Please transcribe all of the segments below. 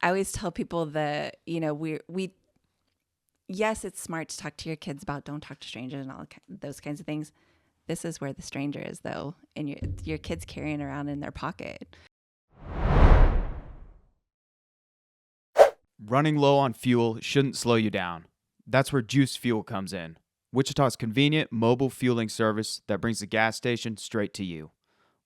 I always tell people that, yes, it's smart to talk to your kids about don't talk to strangers and all those kinds of things. This is where the stranger is, though, and your kids carrying around in their pocket. Running low on fuel shouldn't slow you down. That's where Juice Fuel comes in. Wichita's convenient mobile fueling service that brings the gas station straight to you.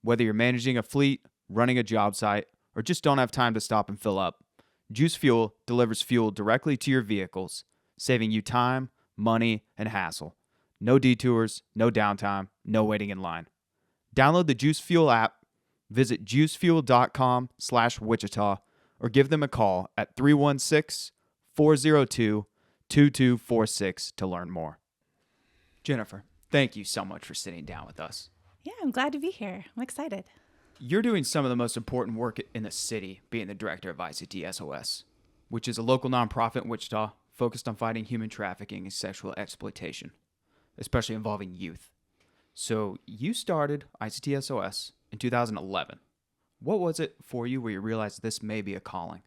Whether you're managing a fleet, running a job site, or just don't have time to stop and fill up, Juice Fuel delivers fuel directly to your vehicles, saving you time, money, and hassle. No detours, no downtime, no waiting in line. Download the Juice Fuel app, visit juicefuel.com/Wichita, or give them a call at 316-402-2246 to learn more. Jennifer, thank you so much for sitting down with us. Yeah, I'm glad to be here. I'm excited. You're doing some of the most important work in the city, being the director of ICT SOS, which is a local nonprofit in Wichita focused on fighting human trafficking and sexual exploitation, especially involving youth. So you started ICT SOS in 2011. What was it for you where you realized this may be a calling?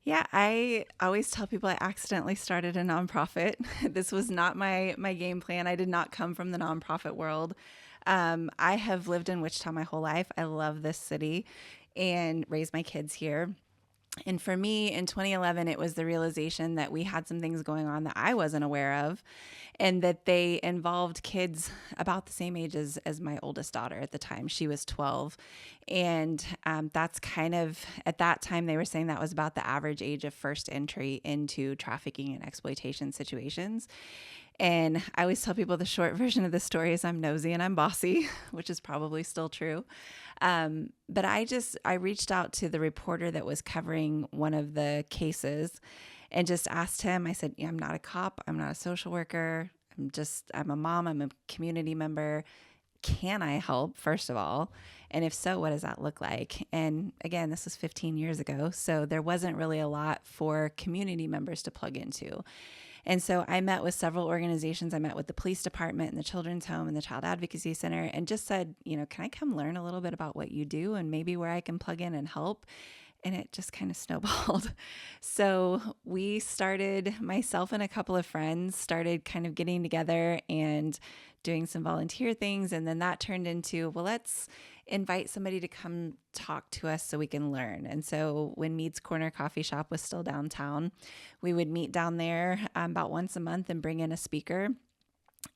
Yeah, I always tell people I accidentally started a nonprofit. This was not my game plan. I did not come from the nonprofit world. I have lived in Wichita my whole life. I love this city and raised my kids here. And for me in 2011, it was the realization that we had some things going on that I wasn't aware of, and that they involved kids about the same age as my oldest daughter at the time. She was 12. And that's kind of, at that time, they were saying that was about the average age of first entry into trafficking and exploitation situations. And I always tell people the short version of the story is I'm nosy and I'm bossy, which is probably still true. But I reached out to the reporter that was covering one of the cases and just asked him, I said, I'm not a cop. I'm not a social worker. I'm a mom. I'm a community member. Can I help, first of all? And if so, what does that look like? And again, this was 15 years ago. So there wasn't really a lot for community members to plug into. And so I met with several organizations. I met with the police department and the children's home and the child advocacy center and just said, can I come learn a little bit about what you do and maybe where I can plug in and help? And it just kind of snowballed. So we started, myself and a couple of friends started kind of getting together and doing some volunteer things. And then that turned into, well, let's invite somebody to come talk to us so we can learn. And so when Mead's Corner Coffee Shop was still downtown, we would meet down there about once a month and bring in a speaker.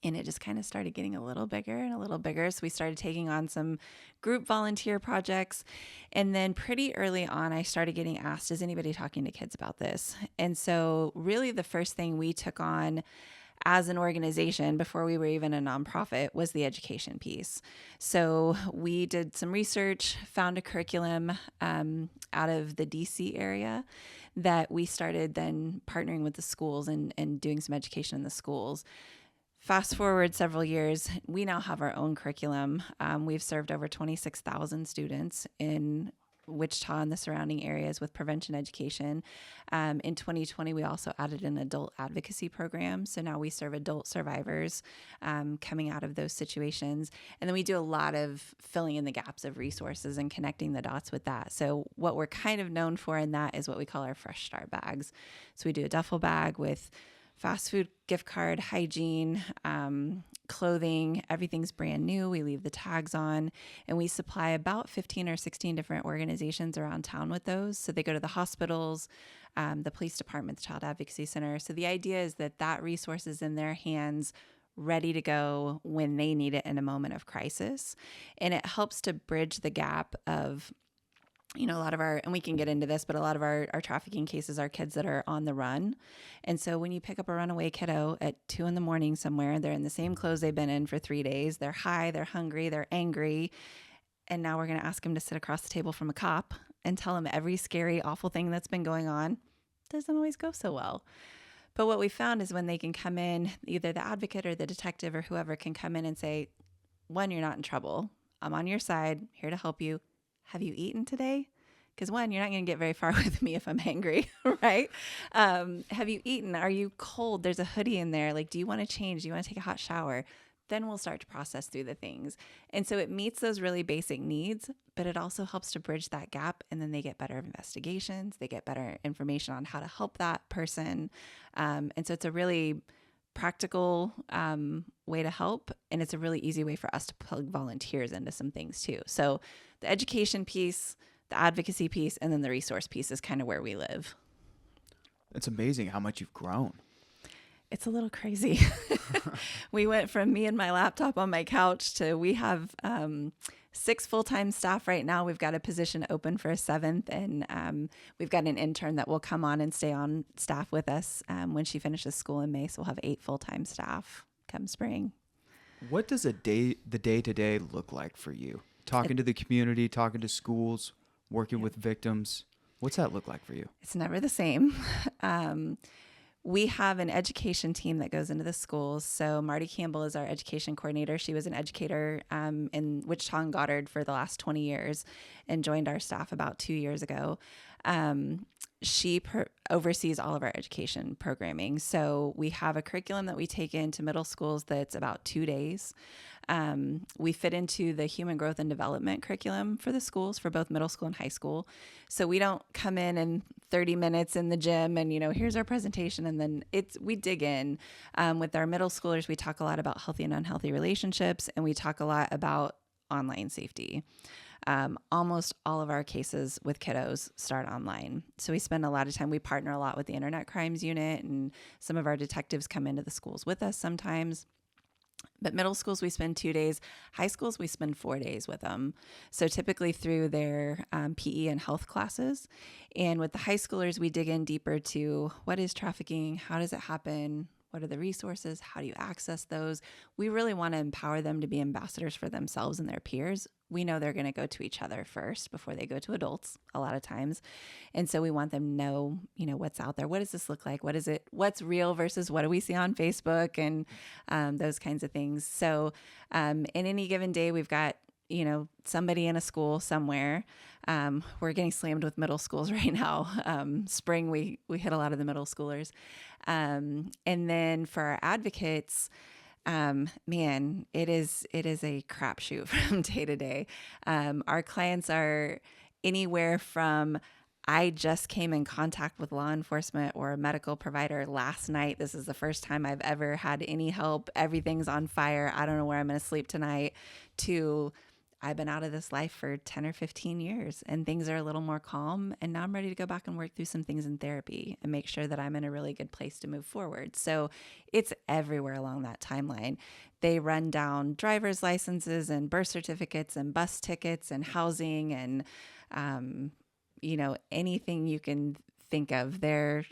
And it just kind of started getting a little bigger and a little bigger. So we started taking on some group volunteer projects. And then pretty early on, I started getting asked, is anybody talking to kids about this? And so really the first thing we took on as an organization before we were even a nonprofit was the education piece. So we did some research, found a curriculum out of the DC area that we started then partnering with the schools and doing some education in the schools. Fast forward several years, we now have our own curriculum. We've served over 26,000 students in Wichita and the surrounding areas with prevention education. In 2020, we also added an adult advocacy program. So now we serve adult survivors coming out of those situations. And then we do a lot of filling in the gaps of resources and connecting the dots with that. So what we're kind of known for in that is what we call our Fresh Start bags. So we do a duffel bag with fast food, gift card, hygiene, clothing, everything's brand new. We leave the tags on, and we supply about 15 or 16 different organizations around town with those. So they go to the hospitals, the police department, the child advocacy center. So the idea is that resource is in their hands, ready to go when they need it in a moment of crisis. And it helps to bridge the gap of a lot of and we can get into this, but a lot of our trafficking cases are kids that are on the run. And so when you pick up a runaway kiddo at 2 a.m. somewhere, they're in the same clothes they've been in for 3 days. They're high, they're hungry, they're angry. And now we're going to ask them to sit across the table from a cop and tell them every scary, awful thing that's been going on. Doesn't always go so well. But what we found is when they can come in, either the advocate or the detective or whoever can come in and say, one, you're not in trouble. I'm on your side, here to help you. Have you eaten today? Because one, you're not going to get very far with me if I'm hangry, right? Have you eaten? Are you cold? There's a hoodie in there. Like, do you want to change? Do you want to take a hot shower? then we'll start to process through the things. And so it meets those really basic needs, but it also helps to bridge that gap. And then they get better investigations, they get better information on how to help that person. And so it's a really practical way to help. And it's a really easy way for us to plug volunteers into some things too. So the education piece, the advocacy piece, and then the resource piece is kind of where we live. It's amazing how much you've grown. It's a little crazy. We went from me and my laptop on my couch to we have 6 full-time staff right now. We've got a position open for a 7th, and we've got an intern that will come on and stay on staff with us when she finishes school in May. So we'll have 8 full-time staff come spring. What does the day-to-day look like for you? Talking to the community, talking to schools, working with victims. What's that look like for you? It's never the same. We have an education team that goes into the schools. So Marty Campbell is our education coordinator. She was an educator in Wichita and Goddard for the last 20 years and joined our staff about 2 years ago. She oversees all of our education programming. So we have a curriculum that we take into middle schools that's about 2 days. We fit into the human growth and development curriculum for the schools for both middle school and high school. So we don't come in 30 minutes in the gym and, here's our presentation. And then we dig in. With our middle schoolers, we talk a lot about healthy and unhealthy relationships, and we talk a lot about online safety. Almost all of our cases with kiddos start online. So we spend a lot of time, we partner a lot with the Internet Crimes Unit, and some of our detectives come into the schools with us sometimes. But middle schools, we spend 2 days. High schools, we spend 4 days with them. So typically through their PE and health classes. And with the high schoolers, we dig in deeper to what is trafficking? How does it happen? What are the resources? How do you access those? We really want to empower them to be ambassadors for themselves and their peers. We know they're going to go to each other first before they go to adults a lot of times. And so we want them to know, what's out there. What does this look like? What is it? What's real versus what do we see on Facebook and those kinds of things. So in any given day, we've got somebody in a school somewhere. We're getting slammed with middle schools right now. Spring, we hit a lot of the middle schoolers. And then for our advocates, it is a crapshoot from day to day. Our clients are anywhere from, I just came in contact with law enforcement or a medical provider last night. This is the first time I've ever had any help. Everything's on fire. I don't know where I'm going to sleep tonight, to I've been out of this life for 10 or 15 years and things are a little more calm. And now I'm ready to go back and work through some things in therapy and make sure that I'm in a really good place to move forward. So it's everywhere along that timeline. They run down driver's licenses and birth certificates and bus tickets and housing and, anything you can think of. They're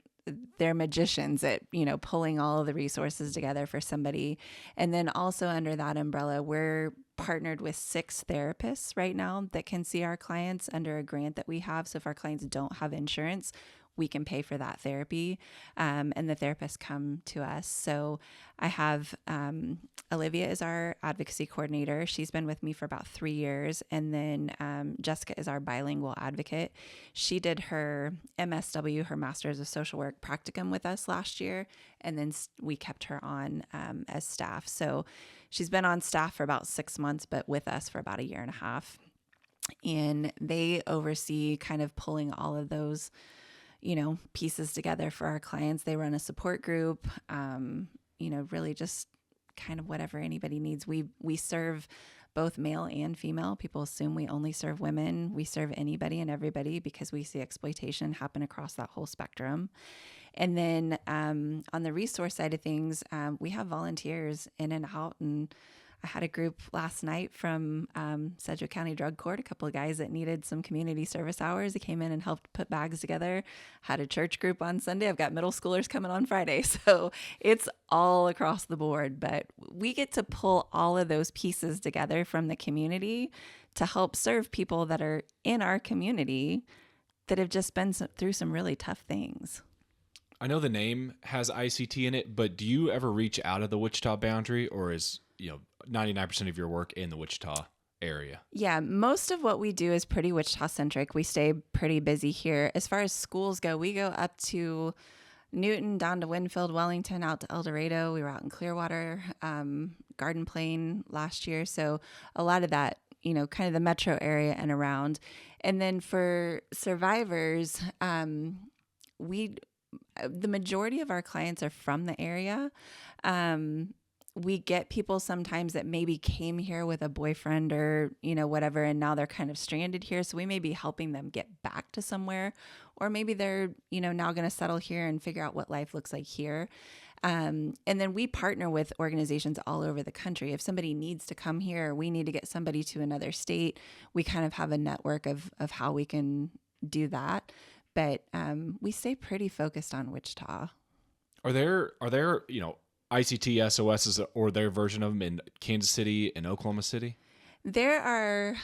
magicians at, pulling all of the resources together for somebody. And then also under that umbrella, we're partnered with 6 therapists right now that can see our clients under a grant that we have. So if our clients don't have insurance, we can pay for that therapy, and the therapists come to us. So I have Olivia is our advocacy coordinator. She's been with me for about 3 years. And then Jessica is our bilingual advocate. She did her MSW, her Master's of Social Work practicum with us last year. And then we kept her on as staff. So she's been on staff for about 6 months, but with us for about 1.5 years. And they oversee kind of pulling all of those pieces together for our clients. They run a support group, really just kind of whatever anybody needs. We serve both male and female. People assume we only serve women. We serve anybody and everybody because we see exploitation happen across that whole spectrum. And then on the resource side of things, we have volunteers in and out. And I had a group last night from Sedgwick County Drug Court, a couple of guys that needed some community service hours. They came in and helped put bags together. Had a church group on Sunday. I've got middle schoolers coming on Friday. So it's all across the board. But we get to pull all of those pieces together from the community to help serve people that are in our community that have just been through some really tough things. I know the name has ICT in it, but do you ever reach out of the Wichita boundary, or is 99% of your work in the Wichita area? Yeah, most of what we do is pretty Wichita centric. We stay pretty busy here. As far as schools go, we go up to Newton down to Winfield, Wellington, out to El Dorado. We were out in Clearwater, Garden Plain last year. So a lot of that, kind of the metro area and around. And then for survivors, the majority of our clients are from the area. We get people sometimes that maybe came here with a boyfriend or, whatever, and now they're kind of stranded here. So we may be helping them get back to somewhere, or maybe they're, now going to settle here and figure out what life looks like here. And then we partner with organizations all over the country. If somebody needs to come here, or we need to get somebody to another state, we kind of have a network of how we can do that. But we stay pretty focused on Wichita. Are there ICT SOSs or their version of them in Kansas City and Oklahoma City? There are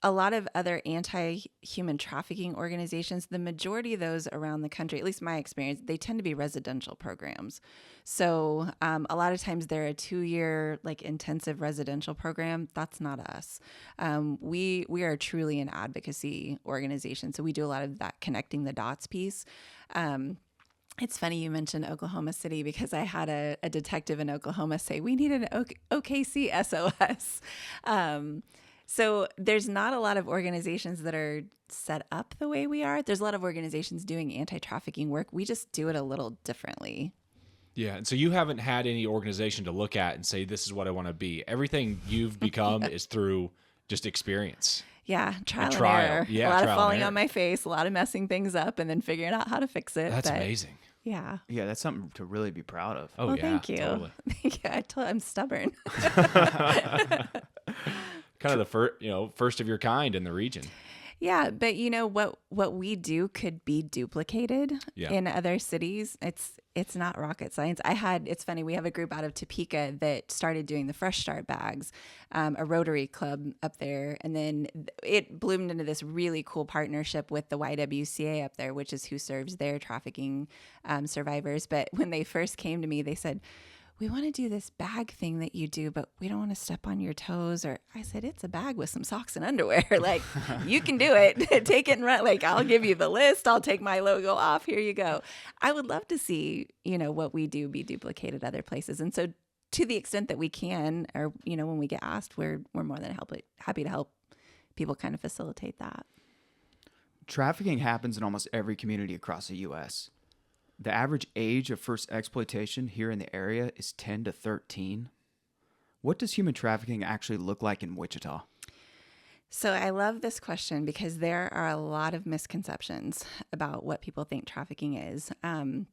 a lot of other anti-human trafficking organizations. The majority of those around the country, at least my experience, they tend to be residential programs. So a lot of times they're a 2-year intensive residential program. That's not us. We are truly an advocacy organization. So we do a lot of that connecting the dots piece. It's funny you mentioned Oklahoma City, because I had a detective in Oklahoma say, we need an OKC SOS. So there's not a lot of organizations that are set up the way we are. There's a lot of organizations doing anti-trafficking work. We just do it a little differently. Yeah. And so you haven't had any organization to look at and say, this is what I want to be. Everything you've become is through just experience. Yeah, trial and error. Yeah, a lot of trial and falling error. on my face, a lot of messing things up, and then figuring out how to fix it. That's amazing. Yeah. Yeah, that's something to really be proud of. Oh, Well, yeah. thank you. Totally. Yeah, I'm stubborn. Kind of the first of your kind in the region. Yeah, but what we do could be duplicated Yeah. in other cities. It's not rocket science. It's funny, we have a group out of Topeka that started doing the Fresh Start bags, a Rotary Club up there, and then it bloomed into this really cool partnership with the YWCA up there, which is who serves their trafficking survivors. But when they first came to me, they said, we want to do this bag thing that you do, but we don't want to step on your toes. Or I said, it's a bag with some socks and underwear. You can do it. Take it and run. I'll give you the list. I'll take my logo off. Here you go. I would love to see, what we do be duplicated other places. And so to the extent that we can, or, when we get asked, we're more than happy to help people kind of facilitate that. Trafficking happens in almost every community across the U.S. The average age of first exploitation here in the area is 10 to 13. What does human trafficking actually look like in Wichita? So I love this question because there are a lot of misconceptions about what people think trafficking is. And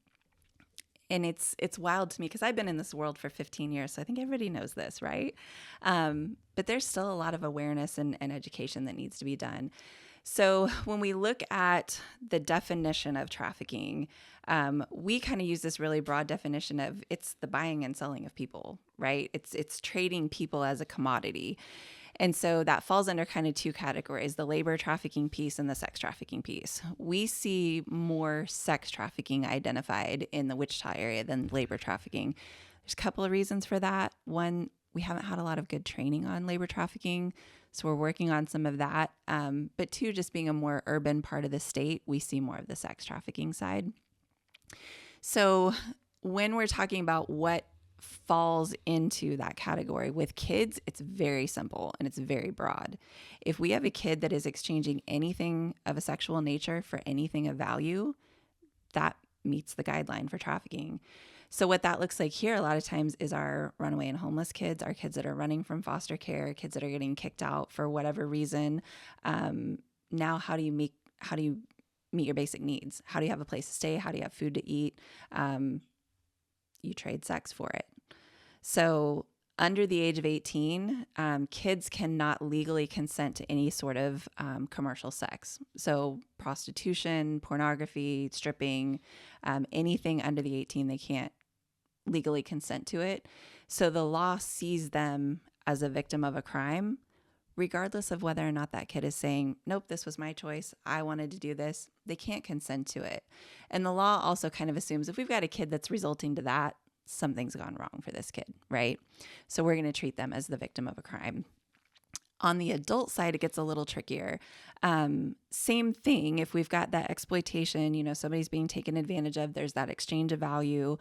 it's wild to me because I've been in this world for 15 years, so I think everybody knows this, right? But there's still a lot of awareness and education that needs to be done. So when we look at the definition of trafficking, we kind of use this really broad definition of it's the buying and selling of people, right? It's trading people as a commodity. And so that falls under kind of two categories, the labor trafficking piece and the sex trafficking piece. We see more sex trafficking identified in the Wichita area than labor trafficking. There's a couple of reasons for that. One, we haven't had a lot of good training on labor trafficking, so we're working on some of that. But two, just being a more urban part of the state, we see more of the sex trafficking side. So when we're talking about what falls into that category with kids, it's very simple and it's very broad. If we have a kid that is exchanging anything of a sexual nature for anything of value, that meets the guideline for trafficking. So what that looks like here a lot of times is our runaway and homeless kids, our kids that are running from foster care, kids that are getting kicked out for whatever reason. Now, how do you meet your basic needs? How do you have a place to stay? How do you have food to eat? You trade sex for it. So under the age of 18, kids cannot legally consent to any sort of commercial sex. So prostitution, pornography, stripping, anything under the 18, they can't legally consent to it. So the law sees them as a victim of a crime, regardless of whether or not that kid is saying, nope, this was my choice. I wanted to do this. They can't consent to it. And the law also kind of assumes if we've got a kid that's resulting to that, something's gone wrong for this kid, right? So we're going to treat them as the victim of a crime. On the adult side, it gets a little trickier. Same thing. If we've got that exploitation, somebody's being taken advantage of, there's that exchange of value.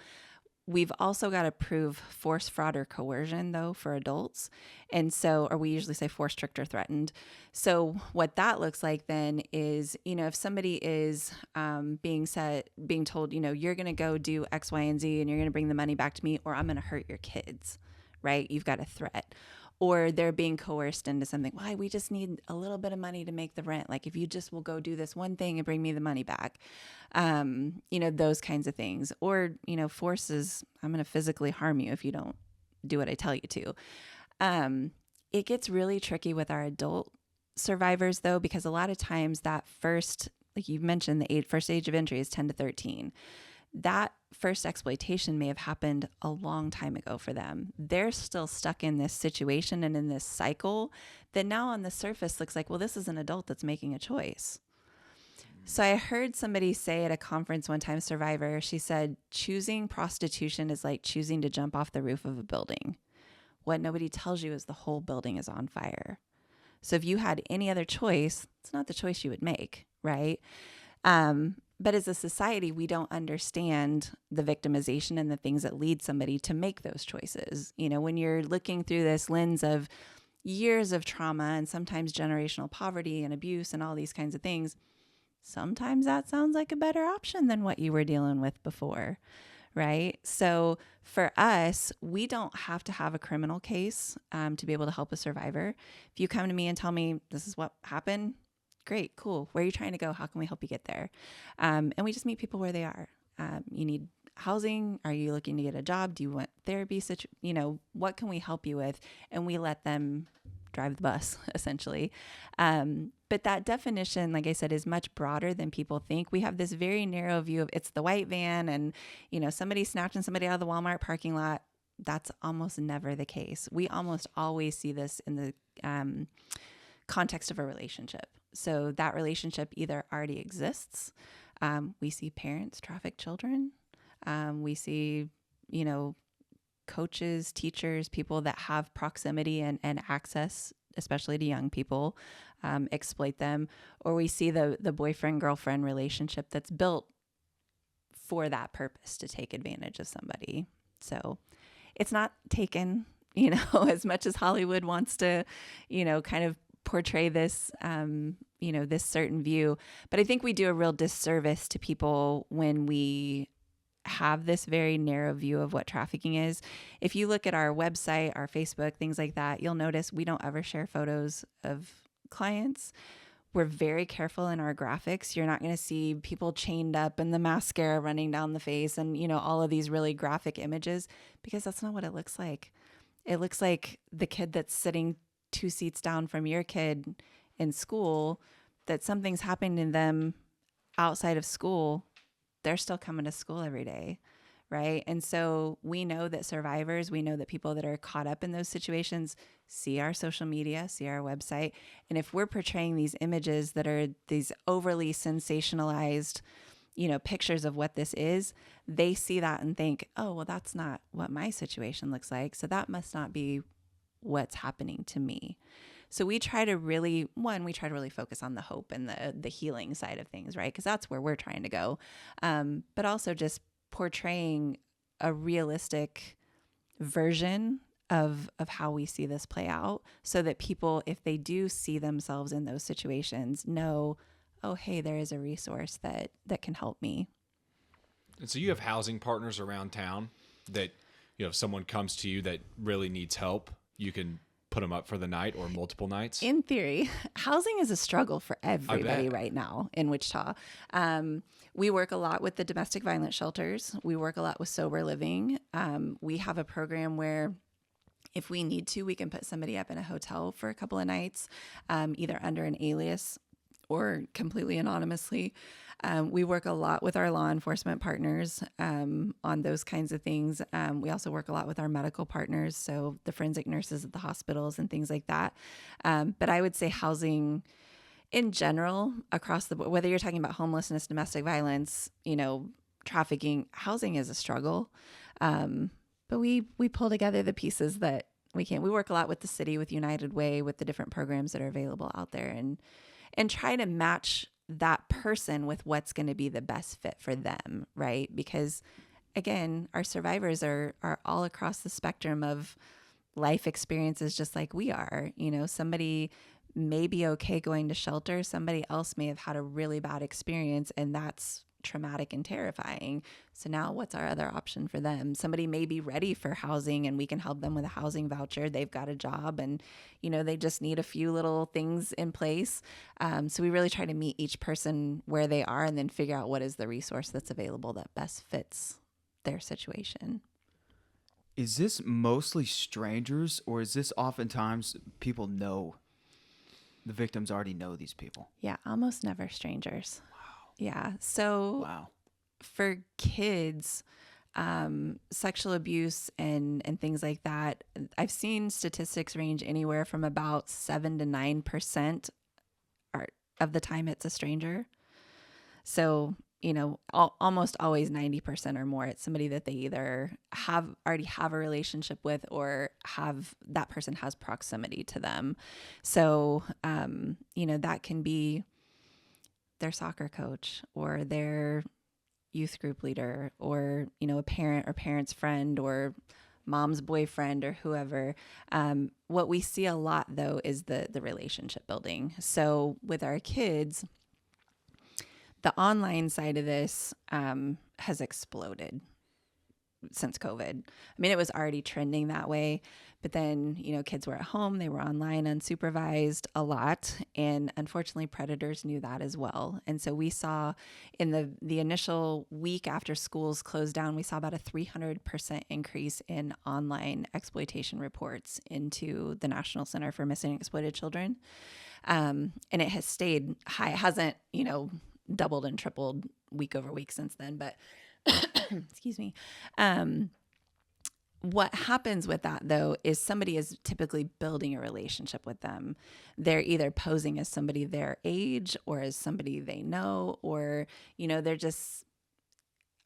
We've also got to prove force, fraud, or coercion, though, for adults. And so, or we usually say force, tricked, or threatened. So what that looks like then is, if somebody is being told, you're going to go do X, Y, and Z, and you're going to bring the money back to me, or I'm going to hurt your kids, right? You've got a threat. Or they're being coerced into something. Why? We just need a little bit of money to make the rent. Like, if you just will go do this one thing and bring me the money back, those kinds of things. Or, forces, I'm going to physically harm you if you don't do what I tell you to. It gets really tricky with our adult survivors, though, because a lot of times that first, like you've mentioned, the first age of entry is 10 to 13. That first exploitation may have happened a long time ago for them. They're still stuck in this situation and in this cycle that now on the surface looks like, well, this is an adult that's making a choice. So I heard somebody say at a conference one time, survivor, she said, choosing prostitution is like choosing to jump off the roof of a building. What nobody tells you is the whole building is on fire. So if you had any other choice, it's not the choice you would make, right? But as a society, we don't understand the victimization and the things that lead somebody to make those choices. When you're looking through this lens of years of trauma and sometimes generational poverty and abuse and all these kinds of things, sometimes that sounds like a better option than what you were dealing with before, right? So for us, we don't have to have a criminal case to be able to help a survivor. If you come to me and tell me this is what happened, great, cool. Where are you trying to go? How can we help you get there? And we just meet people where they are. You need housing? Are you looking to get a job? Do you want therapy? What can we help you with? And we let them drive the bus, essentially. But that definition, like I said, is much broader than people think. We have this very narrow view of it's the white van and, somebody snatching somebody out of the Walmart parking lot. That's almost never the case. We almost always see this in the context of a relationship. So that relationship either already exists. We see parents traffic children. We see, coaches, teachers, people that have proximity and access, especially to young people, exploit them. Or we see the boyfriend-girlfriend relationship that's built for that purpose, to take advantage of somebody. So it's not taken, as much as Hollywood wants to, kind of portray this, this certain view. But I think we do a real disservice to people when we have this very narrow view of what trafficking is. If you look at our website, our Facebook, things like that, you'll notice we don't ever share photos of clients. We're very careful in our graphics. You're not going to see people chained up and the mascara running down the face and, all of these really graphic images, because that's not what it looks like. It looks like the kid that's sitting 2 seats down from your kid in school, that something's happening to them outside of school. They're still coming to school every day, right? And so we know that survivors, we know that people that are caught up in those situations see our social media, see our website. And if we're portraying these images that are these overly sensationalized, pictures of what this is, they see that and think, oh, well, that's not what my situation looks like. So that must not be what's happening to me. So we try to really focus on the hope and the healing side of things, right? Because that's where we're trying to go. But also just portraying a realistic version of how we see this play out, so that people, if they do see themselves in those situations, know, oh, hey, there is a resource that can help me. And so you have housing partners around town that, if someone comes to you that really needs help, you can put them up for the night or multiple nights? In theory, housing is a struggle for everybody right now in Wichita. We work a lot with the domestic violence shelters. We work a lot with sober living. We have a program where if we need to, we can put somebody up in a hotel for a couple of nights, either under an alias or completely anonymously. We work a lot with our law enforcement partners on those kinds of things. We also work a lot with our medical partners, so the forensic nurses at the hospitals and things like that. But I would say housing in general, across the board, whether you're talking about homelessness, domestic violence, trafficking, housing is a struggle. But we pull together the pieces that We can't. We work a lot with the city, with United Way, with the different programs that are available out there, and try to match that person with what's going to be the best fit for them, right? Because again, our survivors are all across the spectrum of life experiences, just like we are. You know, somebody may be okay going to shelter, somebody else may have had a really bad experience, and that's traumatic and terrifying. So now what's our other option for them? Somebody may be ready for housing and we can help them with a housing voucher. They've got a job and, you know, they just need a few little things in place. So we really try to meet each person where they are and then figure out what is the resource that's available that best fits their situation. Is this mostly strangers, or is this oftentimes people know, the victims already know these people? Yeah, almost never strangers. Yeah. So Wow. for kids, sexual abuse and things like that, I've seen statistics range anywhere from about 7 to 9% of the time it's a stranger. So, you know, almost always 90% or more, it's somebody that they either already have a relationship with or that person has proximity to them. So, you know, that can be their soccer coach or their youth group leader or, you know, a parent or parent's friend or mom's boyfriend or whoever. What we see a lot though is the relationship building. So with our kids, the online side of this has exploded since COVID. I mean, it was already trending that way, but then, you know, kids were at home, they were online unsupervised a lot. And unfortunately, predators knew that as well. And so we saw in the initial week after schools closed down, we saw about a 300% increase in online exploitation reports into the National Center for Missing and Exploited Children. And it has stayed high. It hasn't, you know, doubled and tripled week over week since then, but excuse me. What happens with that though is somebody is typically building a relationship with them. They're either posing as somebody their age or as somebody they know, or, you know,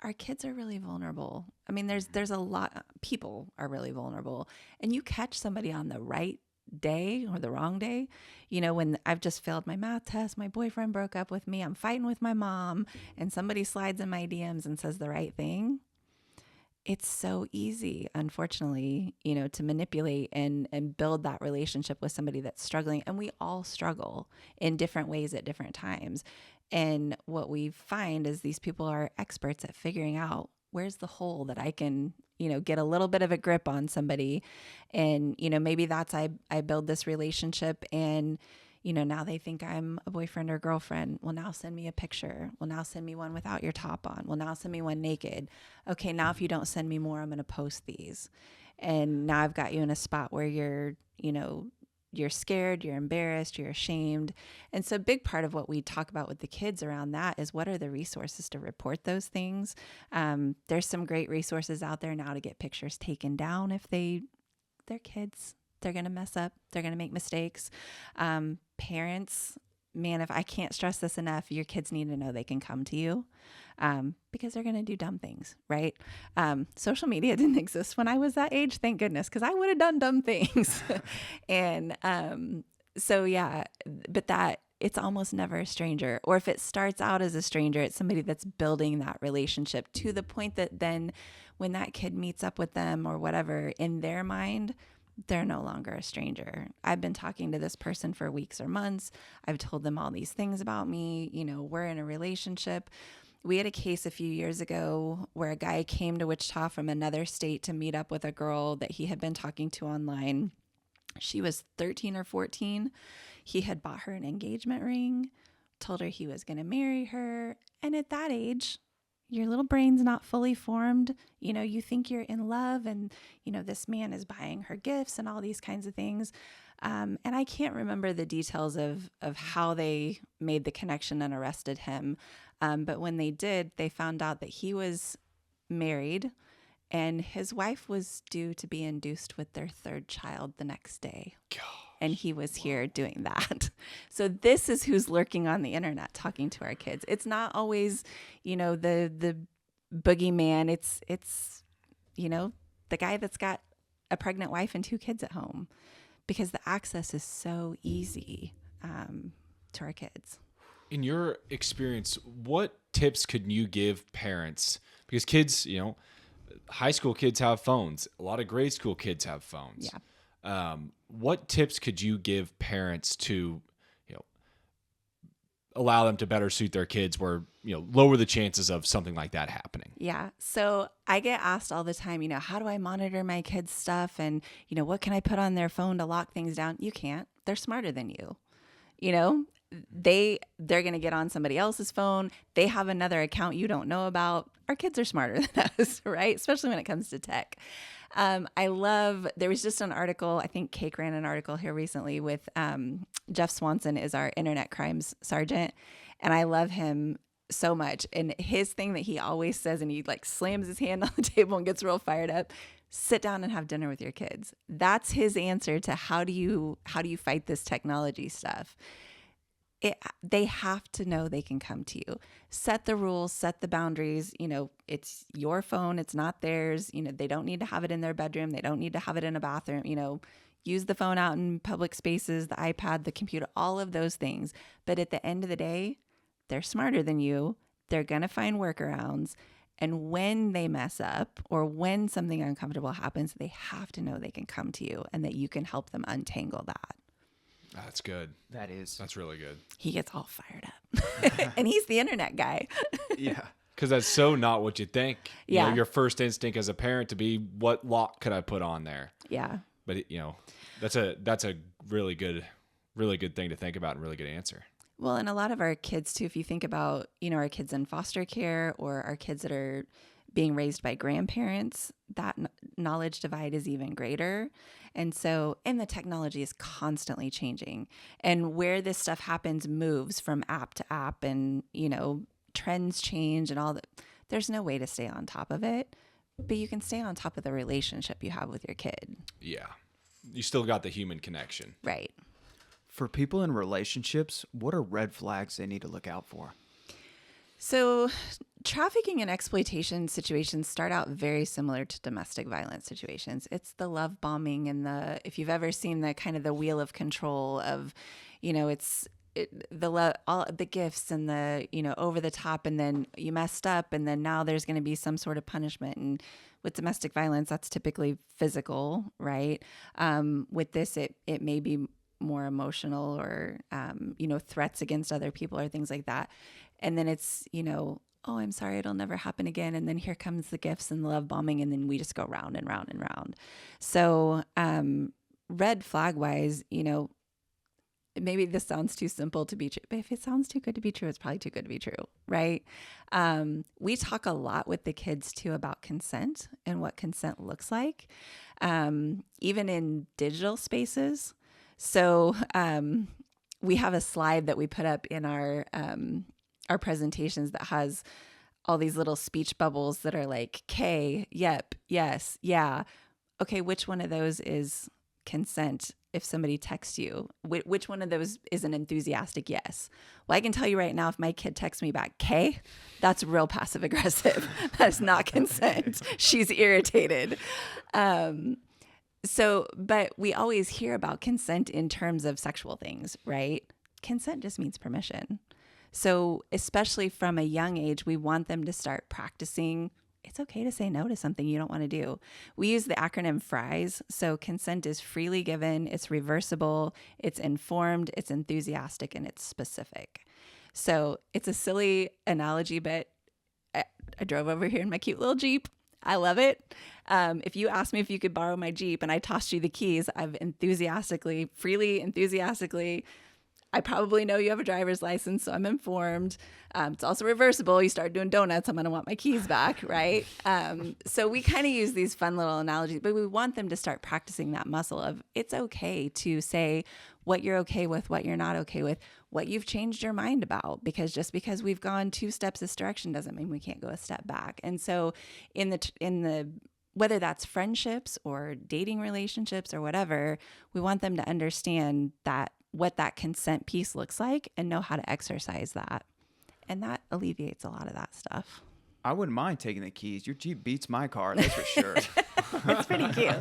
our kids are really vulnerable. I mean, there's a lot, people are really vulnerable, and you catch somebody on the right day or the wrong day. You know, when I've just failed my math test, my boyfriend broke up with me, I'm fighting with my mom, and somebody slides in my DMs and says the right thing. It's so easy, unfortunately, you know, to manipulate and build that relationship with somebody that's struggling. And we all struggle in different ways at different times. And what we find is these people are experts at figuring out where's the hole that I can, you know, get a little bit of a grip on somebody. And, you know, maybe that's, I build this relationship and, you know, now they think I'm a boyfriend or girlfriend. Well, now send me a picture. Well, now send me one without your top on. Well, now send me one naked. Okay, now if you don't send me more, I'm going to post these. And now I've got you in a spot where you're, you know, you're scared, you're embarrassed, you're ashamed. And so a big part of what we talk about with the kids around that is what are the resources to report those things? There's some great resources out there now to get pictures taken down if they're kids. They're going to mess up. They're going to make mistakes. Parents, man, if I can't stress this enough, your kids need to know they can come to you because they're going to do dumb things, right? Social media didn't exist when I was that age, thank goodness, because I would have done dumb things. And so, yeah, but it's almost never a stranger. Or if it starts out as a stranger, it's somebody that's building that relationship to the point that then when that kid meets up with them or whatever, in their mind, they're no longer a stranger. I've been talking to this person for weeks or months. I've told them all these things about me. You know, we're in a relationship. We had a case a few years ago where a guy came to Wichita from another state to meet up with a girl that he had been talking to online. She was 13 or 14. He had bought her an engagement ring, told her he was going to marry her. And at that age, your little brain's not fully formed. You know, you think you're in love and, you know, this man is buying her gifts and all these kinds of things. And I can't remember the details of how they made the connection and arrested him. But when they did, they found out that he was married and his wife was due to be induced with their third child the next day. Gosh, and he was here doing that. So this is who's lurking on the internet talking to our kids. It's not always, you know, the boogeyman. It's, you know, the guy that's got a pregnant wife and 2 kids at home because the access is so easy to our kids. In your experience, what tips could you give parents? Because kids, high school kids have phones. A lot of grade school kids have phones. Yeah. What tips could you give parents to, allow them to better suit their kids, where, lower the chances of something like that happening? Yeah. So I get asked all the time, how do I monitor my kids' stuff? And, what can I put on their phone to lock things down? You can't. They're smarter than you. They're going to get on somebody else's phone. They have another account you don't know about. Our kids are smarter than us, right? Especially when it comes to tech. There was just an article, I think Cake ran an article here recently with Jeff Swanson is our internet crimes sergeant. And I love him so much. And his thing that he always says, and he like slams his hand on the table and gets real fired up, sit down and have dinner with your kids. That's his answer to how do you fight this technology stuff. They have to know they can come to you. Set the rules, set the boundaries. It's your phone. It's not theirs. They don't need to have it in their bedroom. They don't need to have it in a bathroom. Use the phone out in public spaces, the iPad, the computer, all of those things. But at the end of the day, they're smarter than you. They're going to find workarounds. And when they mess up or when something uncomfortable happens, they have to know they can come to you and that you can help them untangle that. That's good. That's really good. He gets all fired up. And he's the internet guy. Yeah. Because that's so not what you think. Yeah. Your first instinct as a parent to be, what lock could I put on there? Yeah. But that's a really good thing to think about, and really good answer. Well, and a lot of our kids too, if you think about, our kids in foster care or our kids that are being raised by grandparents, that knowledge divide is even greater. And the technology is constantly changing. And where this stuff happens moves from app to app, and, trends change and all that. There's no way to stay on top of it, but you can stay on top of the relationship you have with your kid. Yeah. You still got the human connection. Right. For people in relationships, what are red flags they need to look out for? So trafficking and exploitation situations start out very similar to domestic violence situations. It's the love bombing and if you've ever seen the kind of the wheel of control of, all the gifts and the, over the top, and then you messed up, and then now there's going to be some sort of punishment. And with domestic violence, that's typically physical, right? With this, it may be more emotional or, threats against other people or things like that. And then it's, oh, I'm sorry, it'll never happen again. And then here comes the gifts and the love bombing. And then we just go round and round and round. So red flag wise, maybe this sounds too simple to be true, but if it sounds too good to be true, it's probably too good to be true, right? We talk a lot with the kids too about consent and what consent looks like, even in digital spaces. So we have a slide that we put up in our presentations that has all these little speech bubbles that are like K, yep, yes, yeah. Okay, which one of those is consent? If somebody texts you, which one of those is an enthusiastic yes? Well, I can tell you right now, if my kid texts me back K, that's real passive aggressive. That's not consent. She's irritated. But we always hear about consent in terms of sexual things, right? Consent just means permission. So especially from a young age, we want them to start practicing. It's okay to say no to something you don't want to do. We use the acronym FRIES. So consent is freely given, it's reversible, it's informed, it's enthusiastic, and it's specific. So it's a silly analogy, but I drove over here in my cute little Jeep. I love it. If you asked me if you could borrow my Jeep and I tossed you the keys, I've freely enthusiastically, I probably know you have a driver's license, so I'm informed. It's also reversible. You start doing donuts, I'm going to want my keys back, right? So we kind of use these fun little analogies, but we want them to start practicing that muscle of it's okay to say what you're okay with, what you're not okay with, what you've changed your mind about, because just because we've gone 2 steps this direction doesn't mean we can't go a step back. And so in the whether that's friendships or dating relationships or whatever, we want them to understand that what that consent piece looks like and know how to exercise that. And that alleviates a lot of that stuff. I wouldn't mind taking the keys. Your Jeep beats my car, that's for sure. It's pretty cute.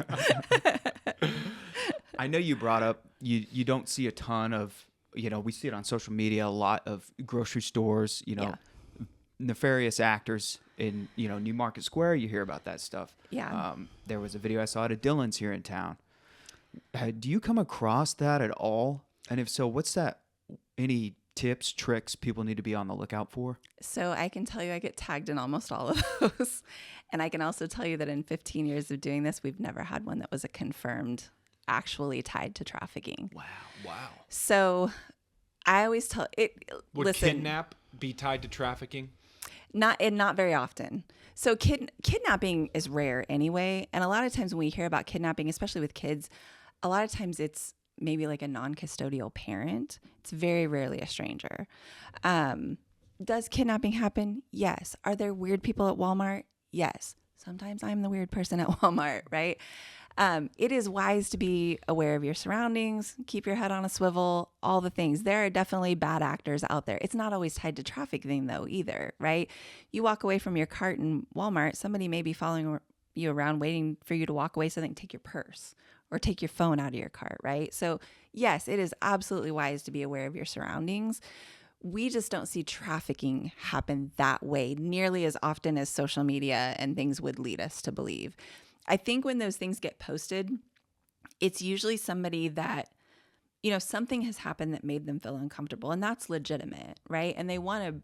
I know you brought up you don't see a ton of, we see it on social media, a lot of grocery stores, Yeah. nefarious actors in, New Market Square. You hear about that stuff. Yeah. There was a video I saw at Dylan's here in town. Do you come across that at all? And if so, what's that? Any tips, tricks people need to be on the lookout for? So I can tell you I get tagged in almost all of those. And I can also tell you that in 15 years of doing this, we've never had one that was a confirmed actually tied to trafficking. Wow. So I always tell it. Would Listen, kidnap be tied to trafficking? not very often. So kidnapping is rare anyway, and a lot of times when we hear about kidnapping, especially with kids, a lot of times it's maybe like a non-custodial parent. It's very rarely a stranger. Does kidnapping happen? Yes. Are there weird people at Walmart? Yes. Sometimes I'm the weird person at Walmart, right? It is wise to be aware of your surroundings, keep your head on a swivel, all the things. There are definitely bad actors out there. It's not always tied to trafficking though either, right? You walk away from your cart in Walmart, somebody may be following you around waiting for you to walk away so they can take your purse or take your phone out of your cart, right? So yes, it is absolutely wise to be aware of your surroundings. We just don't see trafficking happen that way nearly as often as social media and things would lead us to believe. I think when those things get posted, it's usually somebody that, something has happened that made them feel uncomfortable, and that's legitimate, right? And they want to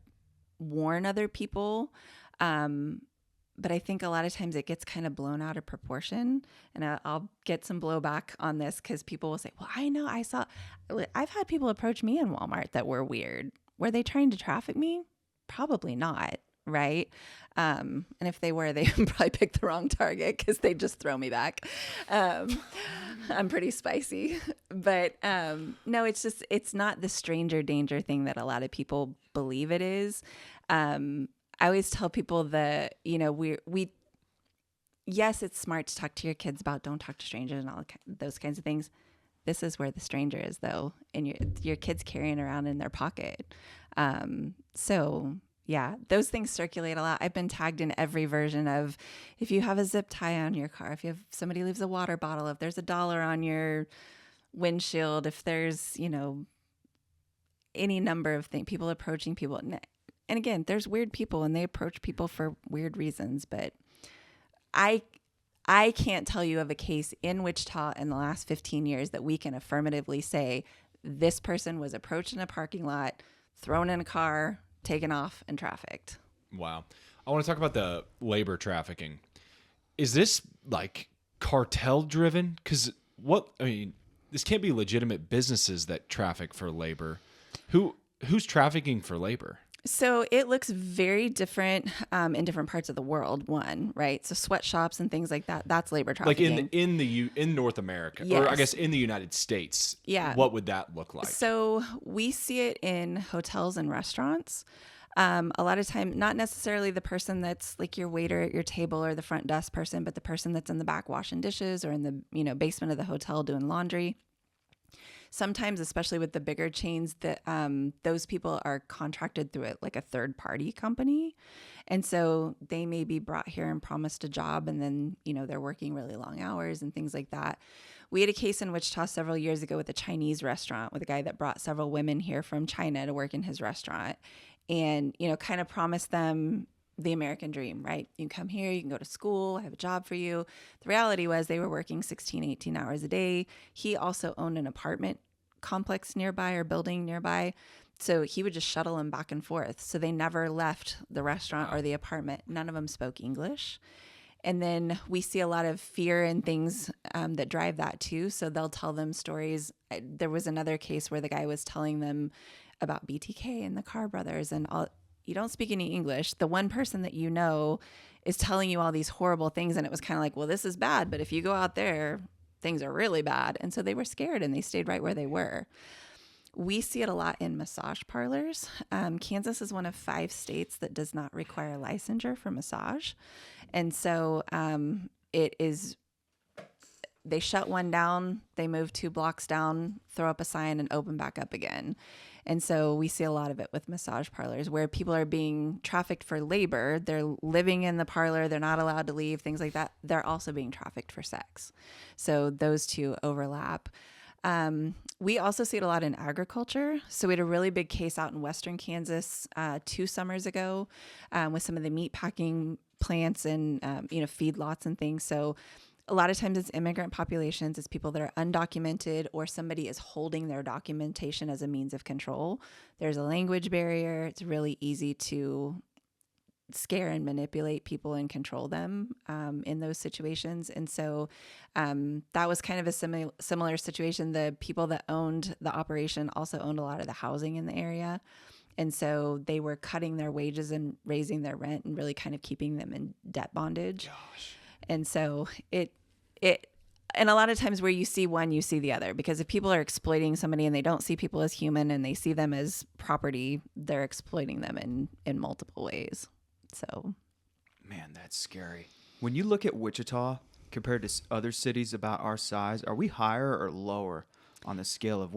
warn other people. But I think a lot of times it gets kind of blown out of proportion. And I'll get some blowback on this because people will say, well, I've had people approach me in Walmart that were weird. Were they trying to traffic me? Probably not. Right. And if they were, they probably picked the wrong target because they just throw me back. I'm pretty spicy, but no, it's not the stranger danger thing that a lot of people believe it is. I always tell people that, yes, it's smart to talk to your kids about don't talk to strangers and all those kinds of things. This is where the stranger is though. And your kid's carrying around in their pocket. So yeah, those things circulate a lot. I've been tagged in every version of if you have a zip tie on your car, if you have somebody leaves a water bottle, if there's $1 on your windshield, if there's, any number of things, people approaching people. And again, there's weird people and they approach people for weird reasons, but I can't tell you of a case in Wichita in the last 15 years that we can affirmatively say this person was approached in a parking lot, thrown in a car, taken off, and trafficked. Wow. I want to talk about the labor trafficking. Is this like cartel driven? Because this can't be legitimate businesses that traffic for labor. Who's trafficking for labor? So it looks very different in different parts of the world. One, right? So sweatshops and things like that—that's labor trafficking. Like in North America, yes. Or I guess in the United States. Yeah. What would that look like? So we see it in hotels and restaurants. A lot of time, not necessarily the person that's like your waiter at your table or the front desk person, but the person that's in the back washing dishes or in the basement of the hotel doing laundry. Sometimes, especially with the bigger chains, that those people are contracted through like a third party company. And so they may be brought here and promised a job, and then, they're working really long hours and things like that. We had a case in Wichita several years ago with a Chinese restaurant with a guy that brought several women here from China to work in his restaurant and, kind of promised them the American dream, right? You can come here, you can go to school, I have a job for you. The reality was they were working 16, 18 hours a day. He also owned an apartment complex nearby or building nearby. So he would just shuttle them back and forth. So they never left the restaurant or the apartment. None of them spoke English. And then we see a lot of fear and things that drive that too. So they'll tell them stories. There was another case where the guy was telling them about BTK and the Carr brothers and all. You don't speak any English. The one person that is telling you all these horrible things. And it was kind of like, well, this is bad. But if you go out there, things are really bad. And so they were scared and they stayed right where they were. We see it a lot in massage parlors. Kansas is one of 5 states that does not require licensure for massage. And so they shut one down, they move 2 blocks down, throw up a sign and open back up again. And so we see a lot of it with massage parlors where people are being trafficked for labor. They're living in the parlor. They're not allowed to leave, things like that. They're also being trafficked for sex. So those two overlap. We also see it a lot in agriculture. So we had a really big case out in Western Kansas 2 summers ago with some of the meat packing plants and, feedlots and things. So a lot of times it's immigrant populations, it's people that are undocumented or somebody is holding their documentation as a means of control. There's a language barrier. It's really easy to scare and manipulate people and control them in those situations. And so that was kind of a similar situation. The people that owned the operation also owned a lot of the housing in the area. And so they were cutting their wages and raising their rent and really kind of keeping them in debt bondage. Gosh. And so and a lot of times where you see one, you see the other, because if people are exploiting somebody and they don't see people as human and they see them as property, they're exploiting them in multiple ways. So, Man, that's scary. When you look at Wichita compared to other cities about our size, are we higher or lower on the scale of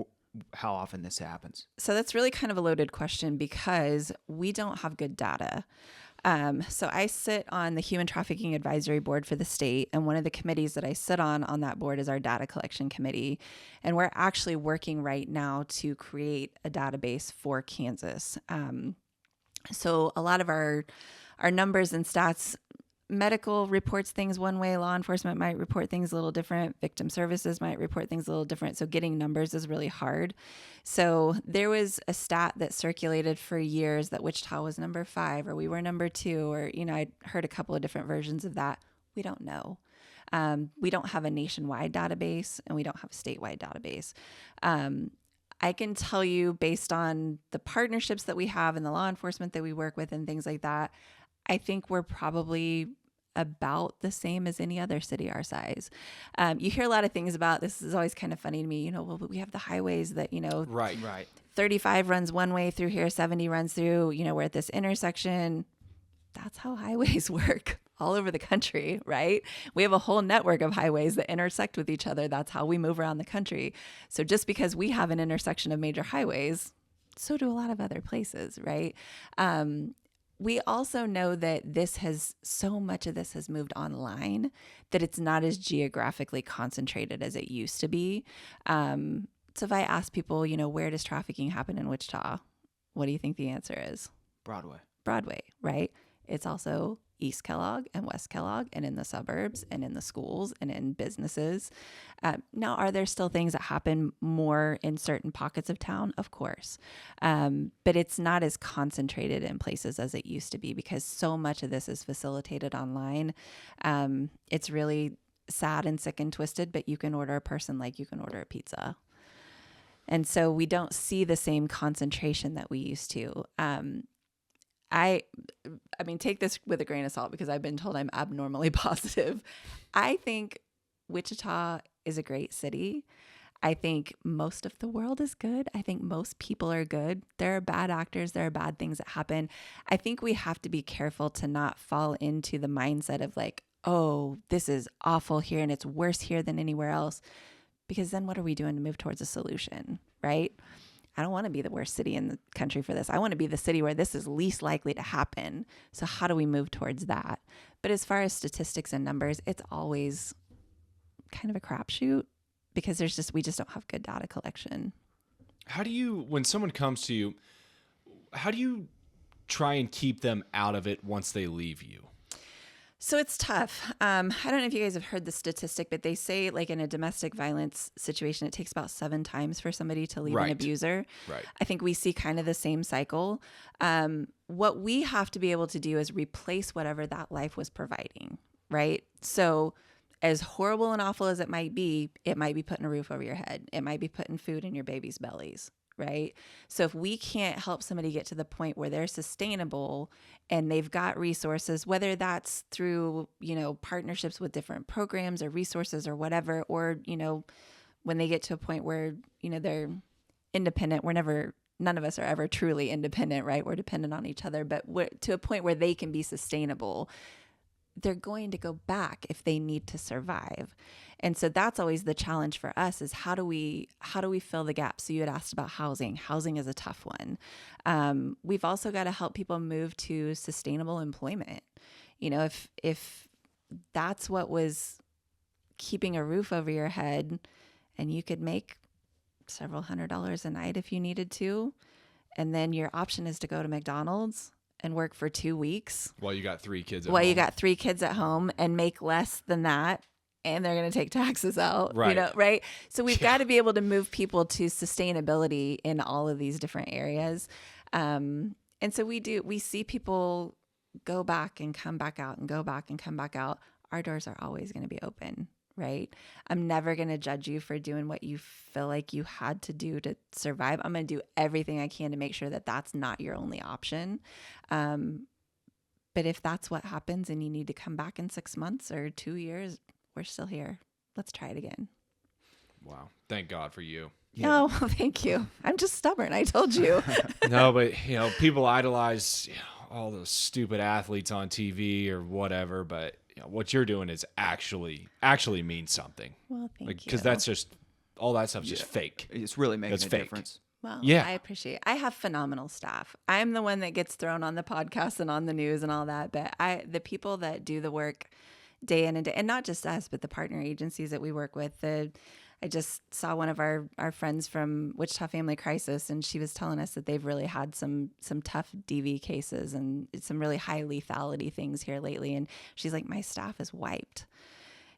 how often this happens? So that's really kind of a loaded question because we don't have good data. So I sit on the Human Trafficking Advisory Board for the state, and one of the committees that I sit on that board is our data collection committee. And we're actually working right now to create a database for Kansas. So a lot of our numbers and stats, medical reports things one way, law enforcement might report things a little different, victim services might report things a little different. So getting numbers is really hard. So there was a stat that circulated for years that Wichita was number 5 or we were number 2, or, I'd heard a couple of different versions of that. We don't know. We don't have a nationwide database and we don't have a statewide database. I can tell you based on the partnerships that we have and the law enforcement that we work with and things like that, I think we're probably about the same as any other city our size. You hear a lot of things about, this is always kind of funny to me, well, we have the highways that, Right. 35 runs one way through here, 70 runs through, we're at this intersection. That's how highways work all over the country, right? We have a whole network of highways that intersect with each other. That's how we move around the country. So just because we have an intersection of major highways, so do a lot of other places, right? We also know that so much of this has moved online that it's not as geographically concentrated as it used to be. So if I ask people, where does trafficking happen in Wichita? What do you think the answer is? Broadway, right? It's also East Kellogg and West Kellogg and in the suburbs and in the schools and in businesses. Now, are there still things that happen more in certain pockets of town? Of course. But it's not as concentrated in places as it used to be because so much of this is facilitated online. It's really sad and sick and twisted, but you can order a person like you can order a pizza. And so we don't see the same concentration that we used to. I mean, take this with a grain of salt because I've been told I'm abnormally positive. I think Wichita is a great city. I think most of the world is good. I think most people are good. There are bad actors. There are bad things that happen. I think we have to be careful to not fall into the mindset of like, oh, this is awful here and it's worse here than anywhere else. Because then what are we doing to move towards a solution, right? I don't want to be the worst city in the country for this. I want to be the city where this is least likely to happen. So how do we move towards that? But as far as statistics and numbers, it's always kind of a crapshoot because we just don't have good data collection. How do you, when someone comes to you, how do you try and keep them out of it once they leave you? So it's tough. I don't know if you guys have heard the statistic, but they say like in a domestic violence situation, it takes about 7 times for somebody to leave an abuser. Right. I think we see kind of the same cycle. What we have to be able to do is replace whatever that life was providing, right? So as horrible and awful as it might be putting a roof over your head. It might be putting food in your baby's bellies. Right? So if we can't help somebody get to the point where they're sustainable and they've got resources, whether that's through, partnerships with different programs or resources or whatever, or, when they get to a point where, they're independent, none of us are ever truly independent, right? We're dependent on each other, but to a point where they can be sustainable, they're going to go back if they need to survive. And so that's always the challenge for us, is how do we fill the gap? So you had asked about housing. Housing is a tough one. We've also got to help people move to sustainable employment. You know, if that's what was keeping a roof over your head, and you could make several $100s a night if you needed to, and then your option is to go to McDonald's and work for 2 weeks While you got 3 kids at while home. you got 3 kids at home and make less than that, and they're going to take taxes out, Right. you know, right? So we've got to be able to move people to sustainability in all of these different areas. And so we see people go back and come back out and go back and come back out. Our doors are always going to be open, right? I'm never going to judge you for doing what you feel like you had to do to survive. I'm going to do everything I can to make sure that that's not your only option. But if that's what happens and you need to come back in 6 months or 2 years, we're still here. Let's try it again. Wow. Thank God for you. No, thank you. I'm just stubborn. I told you. No, but people idolize all those stupid athletes on TV or whatever, but what you're doing is actually means something. Well, thank you. Because that's just all that stuff's just fake. It's really making That's a fake. difference. Well, Yeah. I appreciate it. I have phenomenal staff. I'm the one that gets thrown on the podcast and on the news and all that, but the people that do the work day in and day, and not just us, but the partner agencies that we work with. I just saw one of our friends from Wichita Family Crisis, and she was telling us that they've really had some tough DV cases and some really high lethality things here lately. And she's like, my staff is wiped.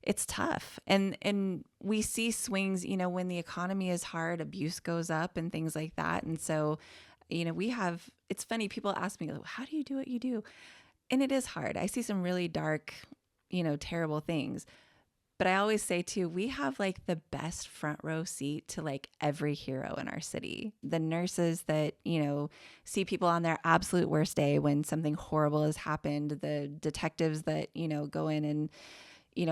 It's tough. And we see swings, when the economy is hard, abuse goes up and things like that. And so, it's funny, people ask me, how do you do what you do? And it is hard. I see some really dark, terrible things. But I always say too, we have like the best front row seat to like every hero in our city. The nurses that, see people on their absolute worst day when something horrible has happened, the detectives that, go in and,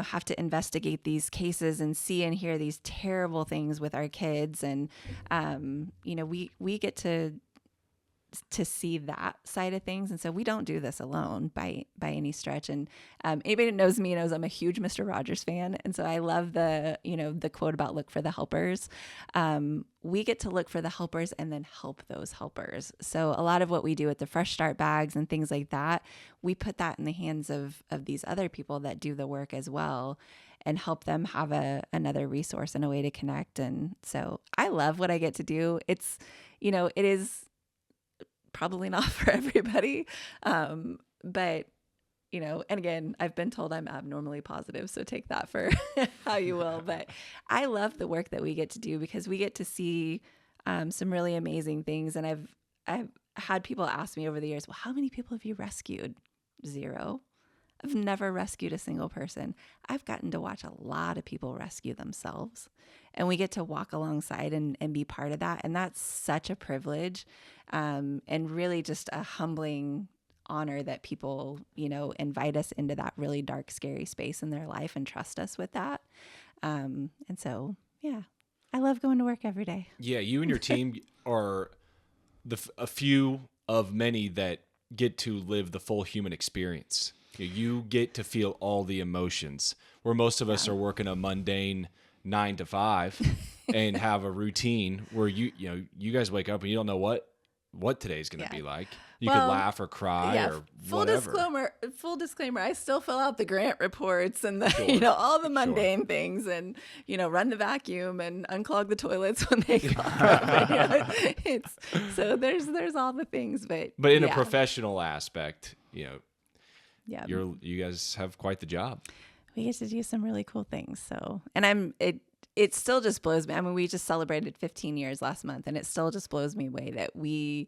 have to investigate these cases and see and hear these terrible things with our kids. And, we get to see that side of things. And so we don't do this alone by any stretch. And anybody that knows me knows I'm a huge Mr. Rogers fan. And so I love the quote about look for the helpers. We get to look for the helpers and then help those helpers. So a lot of what we do with the Fresh Start bags and things like that, we put that in the hands of these other people that do the work as well, and help them have another resource and a way to connect. And so I love what I get to do. It's, it is probably not for everybody. But, and again, I've been told I'm abnormally positive, so take that for how you will. But I love the work that we get to do because we get to see some really amazing things. And I've had people ask me over the years, well, how many people have you rescued? 0. I've never rescued a single person. I've gotten to watch a lot of people rescue themselves, and we get to walk alongside and be part of that. And that's such a privilege, and really just a humbling honor that people, invite us into that really dark, scary space in their life and trust us with that. And so, yeah, I love going to work every day. Yeah, you and your team are a few of many that get to live the full human experience. You get to feel all the emotions, where most of us are working a mundane 9 to 5 and have a routine where you guys wake up and you don't know what today's going to be like. You could laugh or cry or whatever. Full disclaimer, I still fill out the grant reports and the, all the mundane things, and, run the vacuum and unclog the toilets when they clog. So there's all the things, but in a professional aspect, yeah, you guys have quite the job. We get to do some really cool things. So, and it still just blows me. I mean, we just celebrated 15 years last month, and it still just blows me away that we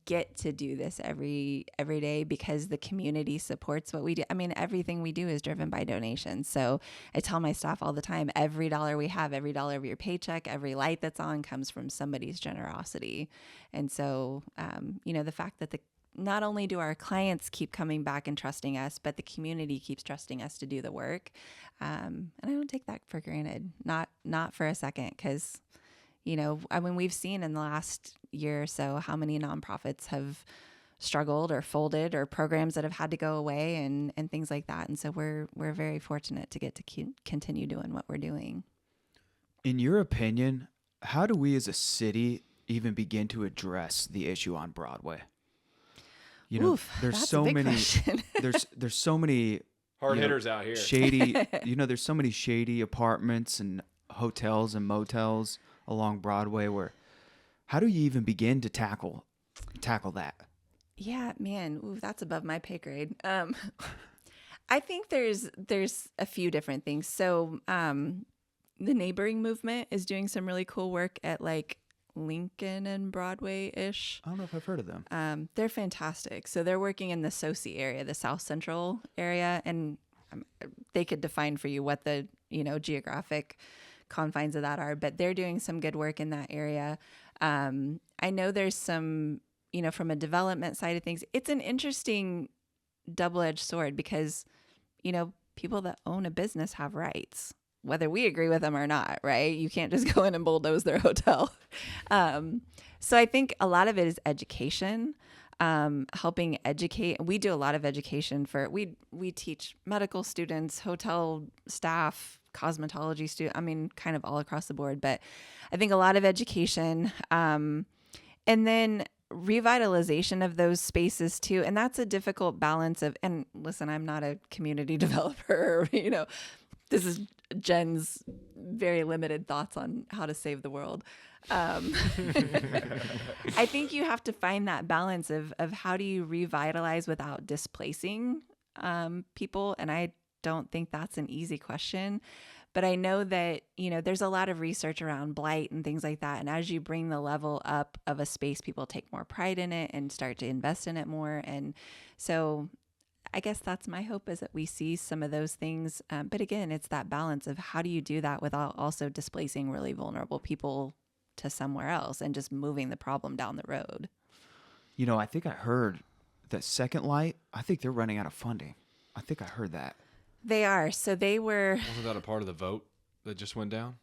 get to do this every day because the community supports what we do. I mean, everything we do is driven by donations. So I tell my staff all the time, every dollar we have, every dollar of your paycheck, every light that's on comes from somebody's generosity. And so, the fact that not only do our clients keep coming back and trusting us, but the community keeps trusting us to do the work. And I don't take that for granted, not for a second, because, we've seen in the last year or so how many nonprofits have struggled or folded, or programs that have had to go away, and things like that. And so we're very fortunate to get to continue doing what we're doing. In your opinion, how do we as a city even begin to address the issue on Broadway? You know, Oof, there's that's so a big many question. there's so many Hard you know, hitters out here. shady, there's so many shady apartments and hotels and motels along Broadway where how do you even begin to tackle that? Yeah, man, ooh, that's above my pay grade. I think there's a few different things. So, the neighboring movement is doing some really cool work at like Lincoln and Broadway-ish. I don't know if I've heard of them. They're fantastic. So they're working in the SoCi area, the South Central area, and they could define for you what the geographic confines of that are, but they're doing some good work in that area. I know there's some, from a development side of things, it's an interesting double-edged sword because, people that own a business have rights, whether we agree with them or not, right? You can't just go in and bulldoze their hotel. So I think a lot of it is education, helping educate. We do a lot of education we teach medical students, hotel staff, cosmetology students, kind of all across the board. But I think a lot of education, and then revitalization of those spaces too. And that's a difficult balance of, and listen, I'm not a community developer, this is Jen's very limited thoughts on how to save the world. I think you have to find that balance of how do you revitalize without displacing people. And I don't think that's an easy question. But I know that, there's a lot of research around blight and things like that. And as you bring the level up of a space, people take more pride in it and start to invest in it more. And so I guess that's my hope, is that we see some of those things. But again, it's that balance of how do you do that without also displacing really vulnerable people to somewhere else and just moving the problem down the road. I think I heard that Second Light, I think they're running out of funding. I think I heard that. They are. So they were. Wasn't that a part of the vote that just went down?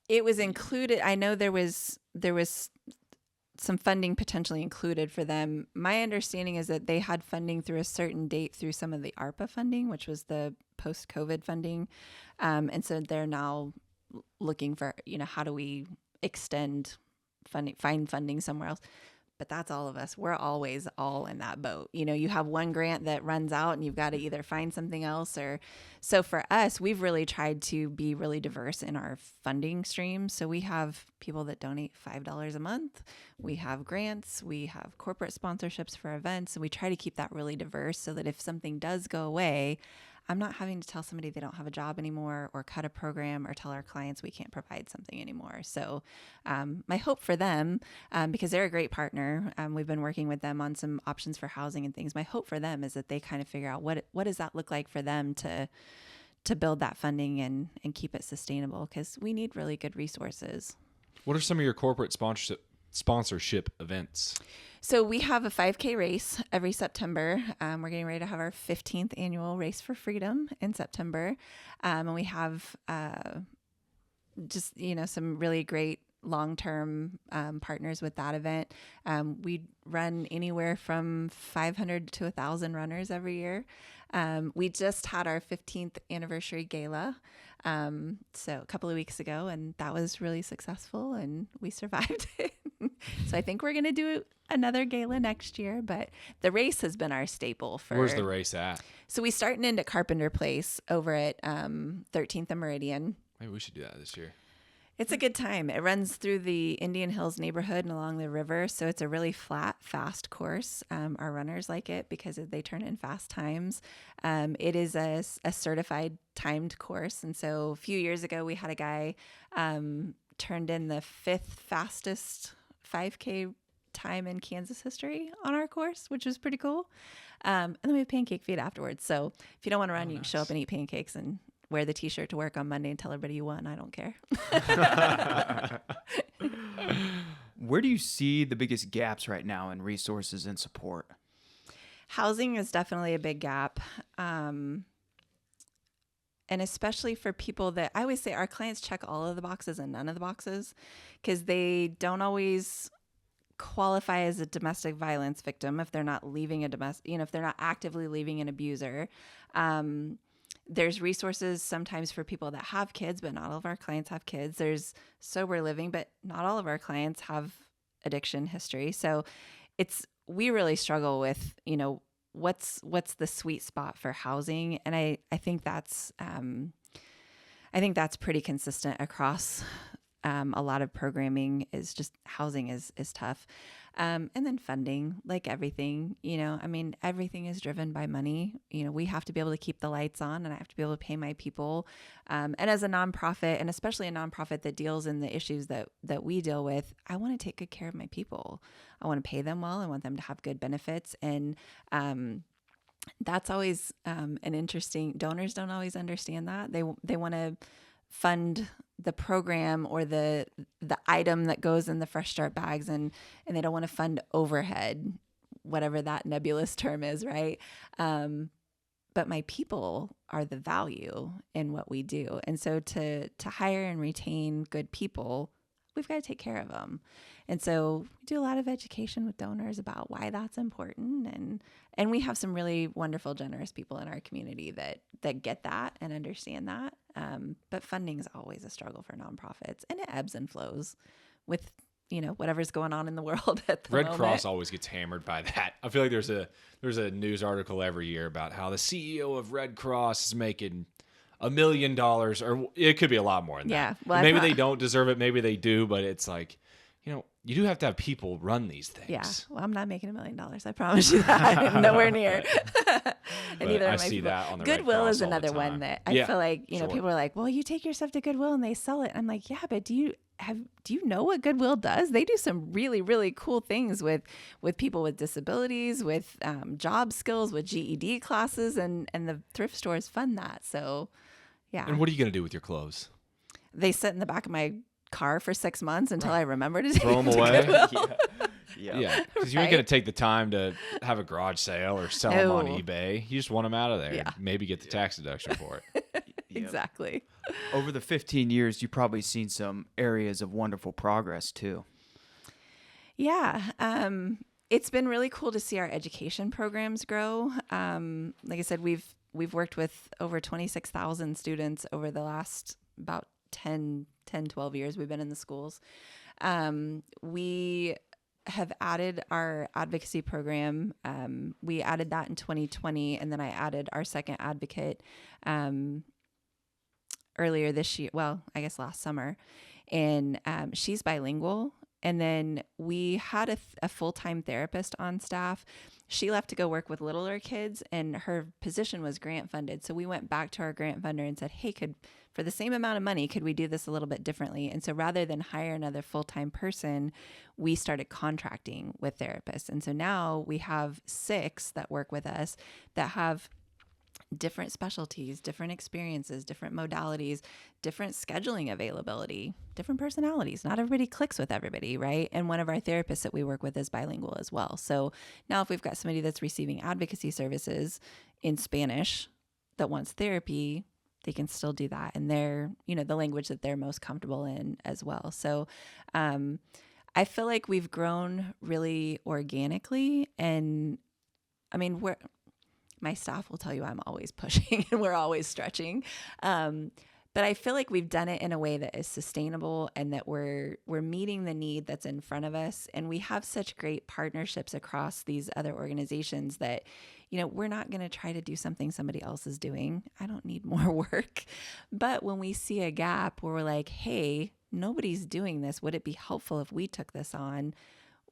It was included. I know there was some funding potentially included for them. My understanding is that they had funding through a certain date through some of the ARPA funding, which was the post-COVID funding. And so they're now looking for, how do we extend funding, find funding somewhere else. But that's all of us. We're always all in that boat. You have one grant that runs out and you've got to either find something else so for us, we've really tried to be really diverse in our funding streams. So we have people that donate $5 a month. We have grants. We have corporate sponsorships for events. And we try to keep that really diverse so that if something does go away, I'm not having to tell somebody they don't have a job anymore or cut a program or tell our clients we can't provide something anymore. So my hope for them, because they're a great partner, we've been working with them on some options for housing and things. My hope for them is that they kind of figure out what does that look like for them to build that funding and keep it sustainable, because we need really good resources. What are some of your corporate sponsorship events? So we have a 5K race every September. We're getting ready to have our 15th annual Race for Freedom in September. And we have just, some really great long-term partners with that event. We run anywhere from 500 to 1,000 runners every year. We just had our 15th anniversary gala, so a couple of weeks ago, and that was really successful, and we survived it. So I think we're going to do another gala next year, but the race has been our staple for. Where's the race at? So we start and end at Carpenter Place over at 13th and Meridian. Maybe we should do that this year. It's a good time. It runs through the Indian Hills neighborhood and along the river. So it's a really flat, fast course. Our runners like it because they turn in fast times. It is a certified timed course. And so a few years ago, we had a guy turned in the 5th fastest 5K time in Kansas history on our course, which was pretty cool. And then we have pancake feed afterwards. So if you don't want to run, you can show up and eat pancakes and wear the t-shirt to work on Monday and tell everybody you won. I don't care. Where do you see the biggest gaps right now in resources and support? Housing is definitely a big gap. And especially for people that, I always say our clients check all of the boxes and none of the boxes, because they don't always qualify as a domestic violence victim if they're not leaving a if they're not actively leaving an abuser. There's resources sometimes for people that have kids, but not all of our clients have kids. There's sober living, but not all of our clients have addiction history. So we really struggle with, what's the sweet spot for housing. And I think that's pretty consistent across a lot of programming. Is just housing is tough. And then funding, like everything, everything is driven by money. We have to be able to keep the lights on, and I have to be able to pay my people. And as a nonprofit, and especially a nonprofit that deals in the issues that we deal with, I want to take good care of my people. I want to pay them well. I want them to have good benefits. And that's always an interesting, donors don't always understand that. They want to fund the program or the item that goes in the Fresh Start bags, and they don't want to fund overhead, whatever that nebulous term is, right? But my people are the value in what we do. And so to hire and retain good people, we've got to take care of them. And so we do a lot of education with donors about why that's important. And we have some really wonderful, generous people in our community that get that and understand that. But funding is always a struggle for nonprofits, and it ebbs and flows with, whatever's going on in the world at the Red moment. Cross always gets hammered by that. I feel like there's a news article every year about how the CEO of Red Cross is making $1 million, or it could be a lot more than that. Well, maybe they don't deserve it. Maybe they do, but it's like, you do have to have people run these things. Yeah. Well, I'm not making $1 million. I promise you that. Nowhere near. And neither I of my see people. that on the Goodwill Red Cross is all the another one time. that I Yeah, feel like, sure. people are like, well, you take your stuff to Goodwill and they sell it. I'm like, yeah, but do you know what Goodwill does? They do some really, really cool things with people with disabilities, with job skills, with GED classes, and the thrift stores fund that. So, yeah. And what are you going to do with your clothes? They sit in the back of my car for 6 months until I remember to take Throw them them to away? Goodwill. Yeah, because you ain't Right? going to take the time to have a garage sale or sell them on No. eBay. You just want them out of there. Yeah. Maybe get the tax deduction for it. Exactly. Over the 15 years, you've probably seen some areas of wonderful progress too. Yeah. It's been really cool to see our education programs grow. Like I said, we've worked with over 26,000 students over the last about 10, 12 years we've been in the schools. We have added our advocacy program. We added that in 2020, and then I added our second advocate earlier this year. Well, I guess last summer. And she's bilingual. And then we had a full-time therapist on staff. She left to go work with littler kids, and her position was grant funded. So we went back to our grant funder and said, hey, for the same amount of money, could we do this a little bit differently? And so rather than hire another full-time person, we started contracting with therapists. And so now we have 6 that work with us that have different specialties, different experiences, different modalities, different scheduling availability, different personalities. Not everybody clicks with everybody, right? And one of our therapists that we work with is bilingual as well. So now if we've got somebody that's receiving advocacy services in Spanish that wants therapy, they can still do that in their, the language that they're most comfortable in as well. So I feel like we've grown really organically. And I mean, my staff will tell you I'm always pushing and we're always stretching. But I feel like we've done it in a way that is sustainable and that we're meeting the need that's in front of us. And we have such great partnerships across these other organizations that, we're not going to try to do something somebody else is doing. I don't need more work. But when we see a gap where we're like, hey, nobody's doing this, would it be helpful if we took this on?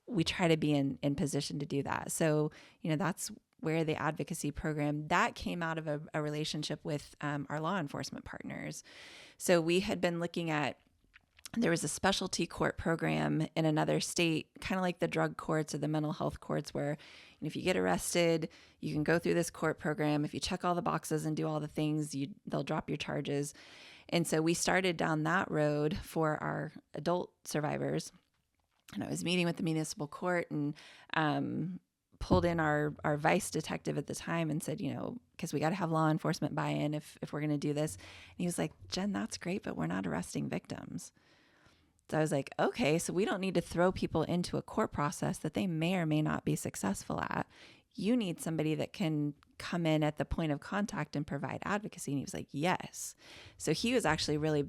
We try to be in position to do that. So, that's where the advocacy program that came out of a relationship with our law enforcement partners. So we had been looking at, there was a specialty court program in another state, kind of like the drug courts or the mental health courts, where if you get arrested, you can go through this court program. If you check all the boxes and do all the things, they'll drop your charges. And so we started down that road for our adult survivors. And I was meeting with the municipal court and pulled in our vice detective at the time and said, because we got to have law enforcement buy-in if we're going to do this. And he was like, Jen, that's great, but we're not arresting victims. So I was like, okay, so we don't need to throw people into a court process that they may or may not be successful at. You need somebody that can come in at the point of contact and provide advocacy. And he was like, yes. So he was actually really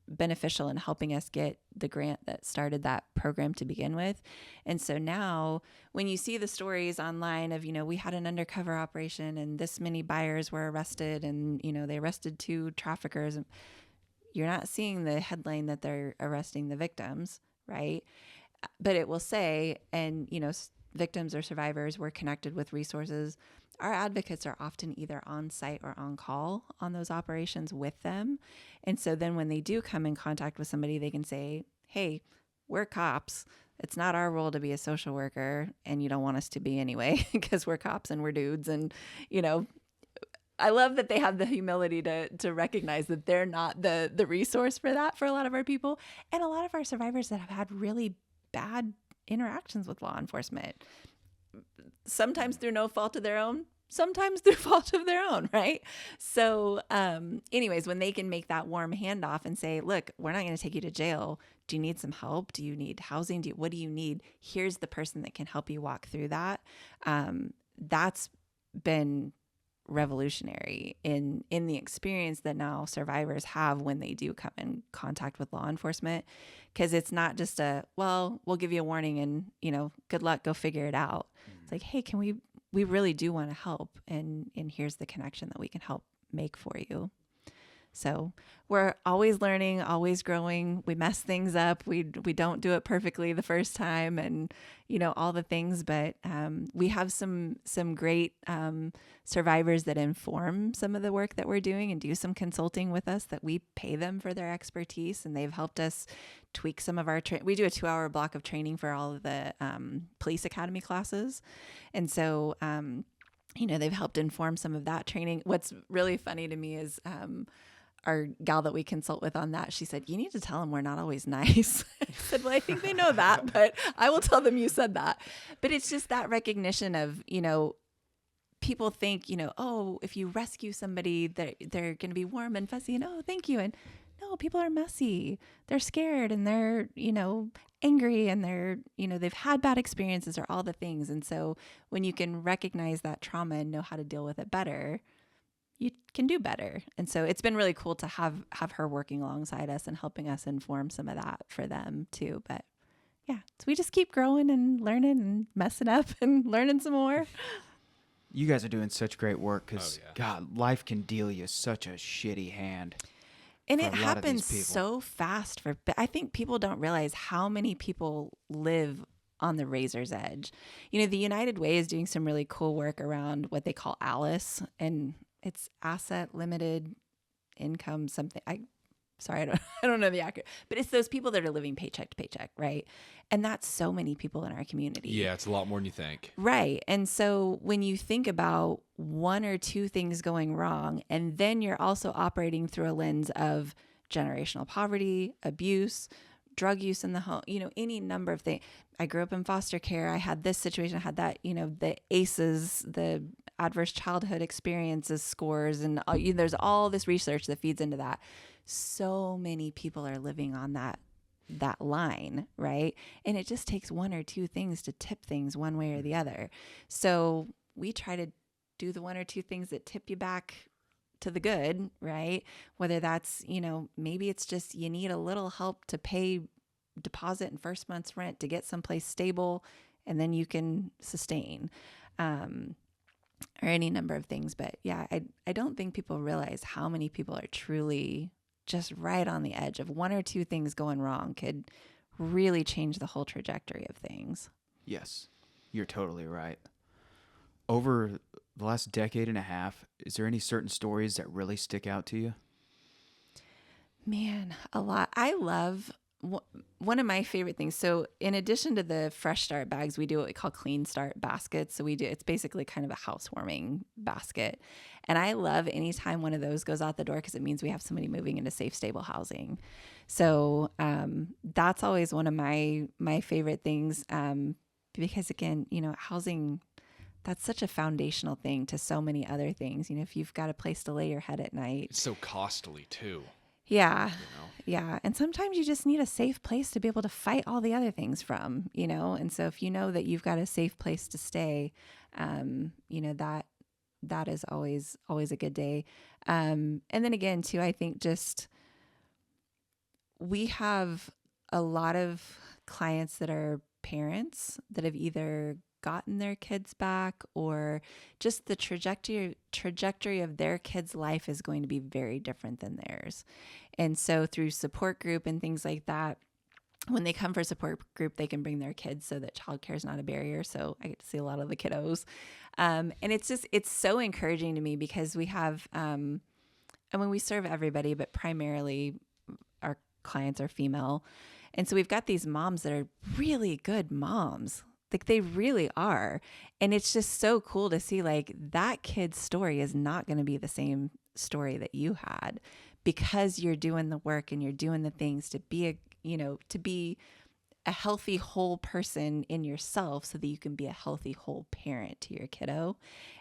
beneficial in helping us get the grant that started that program to begin with. And so now when you see the stories online of, we had an undercover operation and this many buyers were arrested and, they arrested 2 traffickers, you're not seeing the headline that they're arresting the victims, right? But it will say, and, victims or survivors were connected with resources. Our advocates are often either on site or on call on those operations with them. And so then when they do come in contact with somebody, they can say, hey, we're cops. It's not our role to be a social worker, and you don't want us to be anyway, because we're cops and we're dudes. And, I love that they have the humility to recognize that they're not the resource for that for a lot of our people. And a lot of our survivors that have had really bad interactions with law enforcement, sometimes through no fault of their own, sometimes through fault of their own, right? So anyways, when they can make that warm handoff and say, look, we're not going to take you to jail. Do you need some help? Do you need housing? What do you need? Here's the person that can help you walk through that. That's been revolutionary in the experience that now survivors have when they do come in contact with law enforcement, because it's not just we'll give you a warning and good luck, go figure it out. It's like, hey, we really do want to help, and here's the connection that we can help make for you. So we're always learning, always growing. We mess things up. We don't do it perfectly the first time, and all the things. But we have some great survivors that inform some of the work that we're doing and do some consulting with us that we pay them for their expertise, and they've helped us tweak some of our. We do a 2-hour block of training for all of the police academy classes, and so they've helped inform some of that training. What's really funny to me is our gal that we consult with on that, she said, you need to tell them we're not always nice. I said, well, I think they know that, but I will tell them you said that. But it's just that recognition of, people think, oh, if you rescue somebody, they're going to be warm and fuzzy and, oh, thank you. And no, people are messy. They're scared and they're, angry and they're, they've had bad experiences or all the things. And so when you can recognize that trauma and know how to deal with it better, you can do better. And so it's been really cool to have her working alongside us and helping us inform some of that for them too. But yeah, so we just keep growing and learning and messing up and learning some more. You guys are doing such great work because, God, life can deal you such a shitty hand. And it happens so fast. I think people don't realize how many people live on the razor's edge. The United Way is doing some really cool work around what they call ALICE, and it's asset limited income something. I don't know the accurate, but it's those people that are living paycheck to paycheck, right? And that's so many people in our community. Yeah, it's a lot more than you think. Right. And so when you think about 1 or 2 things going wrong, and then you're also operating through a lens of generational poverty, abuse, drug use in the home, any number of things. I grew up in foster care. I had this situation. I had that, the ACEs, the adverse childhood experiences scores, and there's all this research that feeds into that. So many people are living on that line, right? And it just takes 1 or 2 things to tip things one way or the other. So we try to do the 1 or 2 things that tip you back to the good, right? Whether that's, maybe it's just you need a little help to pay deposit and first month's rent to get someplace stable, and then you can sustain, or any number of things. But yeah, I don't think people realize how many people are truly just right on the edge of 1 or 2 things going wrong could really change the whole trajectory of things. Yes, you're totally right. Over the last decade and a half, is there any certain stories that really stick out to you? Man, a lot. I love one of my favorite things. So in addition to the Fresh Start bags, we do what we call Clean Start baskets. So it's basically kind of a housewarming basket. And I love anytime one of those goes out the door, because it means we have somebody moving into safe, stable housing. So that's always one of my favorite things, because again, housing, that's such a foundational thing to so many other things. If you've got a place to lay your head at night. It's so costly too. Yeah. You know? Yeah. And sometimes you just need a safe place to be able to fight all the other things from, And so if you know that you've got a safe place to stay, that is always a good day. And then again, too, I think just we have a lot of clients that are parents that have either gotten their kids back, or just the trajectory of their kids' life is going to be very different than theirs. And so through support group and things like that, when they come for support group, they can bring their kids so that childcare is not a barrier. So I get to see a lot of the kiddos. And it's so encouraging to me because we have, we serve everybody, but primarily our clients are female. And so we've got these moms that are really good moms. Like they really are. And it's just so cool to see like that kid's story is not going to be the same story that you had, because you're doing the work and you're doing the things to be a healthy whole person in yourself so that you can be a healthy whole parent to your kiddo.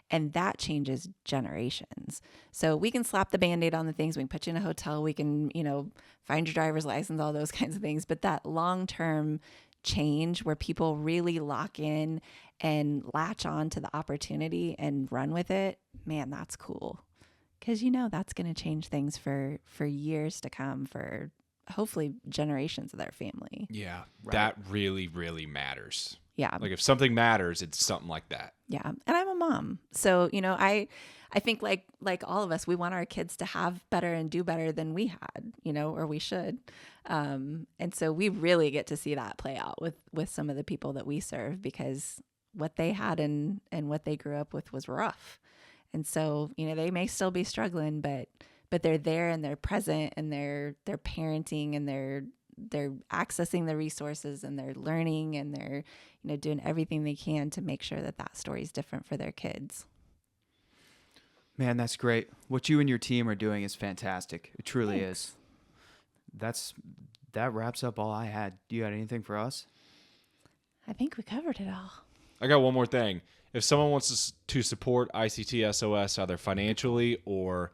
And that changes generations. So we can slap the Band-Aid on the things. We can put you in a hotel. We can, find your driver's license, all those kinds of things. But that long-term change where people really lock in and latch on to the opportunity and run with it, man, that's cool. Because that's going to change things for years to come, for hopefully generations of their family. Yeah, right. That really, really matters. Yeah. Like if something matters, it's something like that. Yeah. And I'm a mom. So, I think like all of us, we want our kids to have better and do better than we had, or we should. And so we really get to see that play out with some of the people that we serve, because what they had and what they grew up with was rough. And so, they may still be struggling, but they're there and they're present and they're parenting and they're accessing the resources and they're learning and they're, doing everything they can to make sure that story is different for their kids. Man, that's great. What you and your team are doing is fantastic. It truly is. That wraps up all I had. Do you got anything for us? I think we covered it all. I got one more thing. If someone wants to support ICT SOS either financially or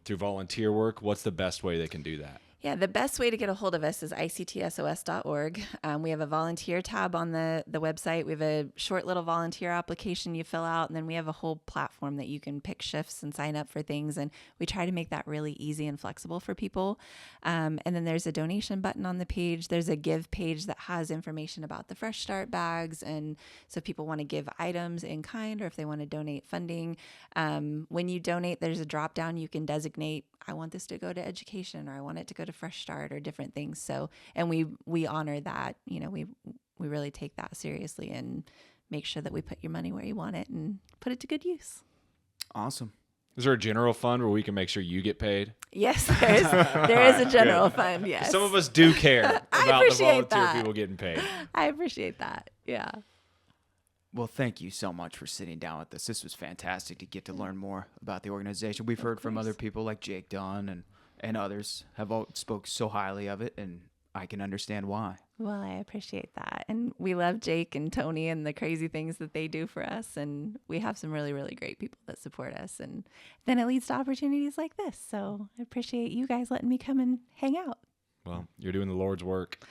through volunteer work, what's the best way they can do that? Yeah, the best way to get a hold of us is ictsos.org. We have a volunteer tab on the website. We have a short little volunteer application you fill out, and then we have a whole platform that you can pick shifts and sign up for things. And we try to make that really easy and flexible for people. And then there's a donation button on the page. There's a give page that has information about the Fresh Start bags. And so if people want to give items in kind, or if they want to donate funding, when you donate, there's a drop down. You can designate, I want this to go to education, or I want it to go to Fresh Start, or different things. So, and we honor that, we really take that seriously and make sure that we put your money where you want it and put it to good use. Awesome. Is there a general fund where we can make sure you get paid? Yes, there is a general fund. Yes. Some of us do care about the volunteer people getting paid. I appreciate that. Yeah. Well, thank you so much for sitting down with us. This was fantastic to get to learn more about the organization. We've heard from other people like Jake Dunn and others have all spoke so highly of it, and I can understand why. Well, I appreciate that. And we love Jake and Tony and the crazy things that they do for us. And we have some really, really great people that support us. And then it leads to opportunities like this. So I appreciate you guys letting me come and hang out. Well, you're doing the Lord's work.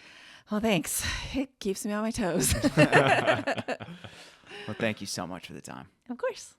Well, thanks. It keeps me on my toes. Well, thank you so much for the time. Of course.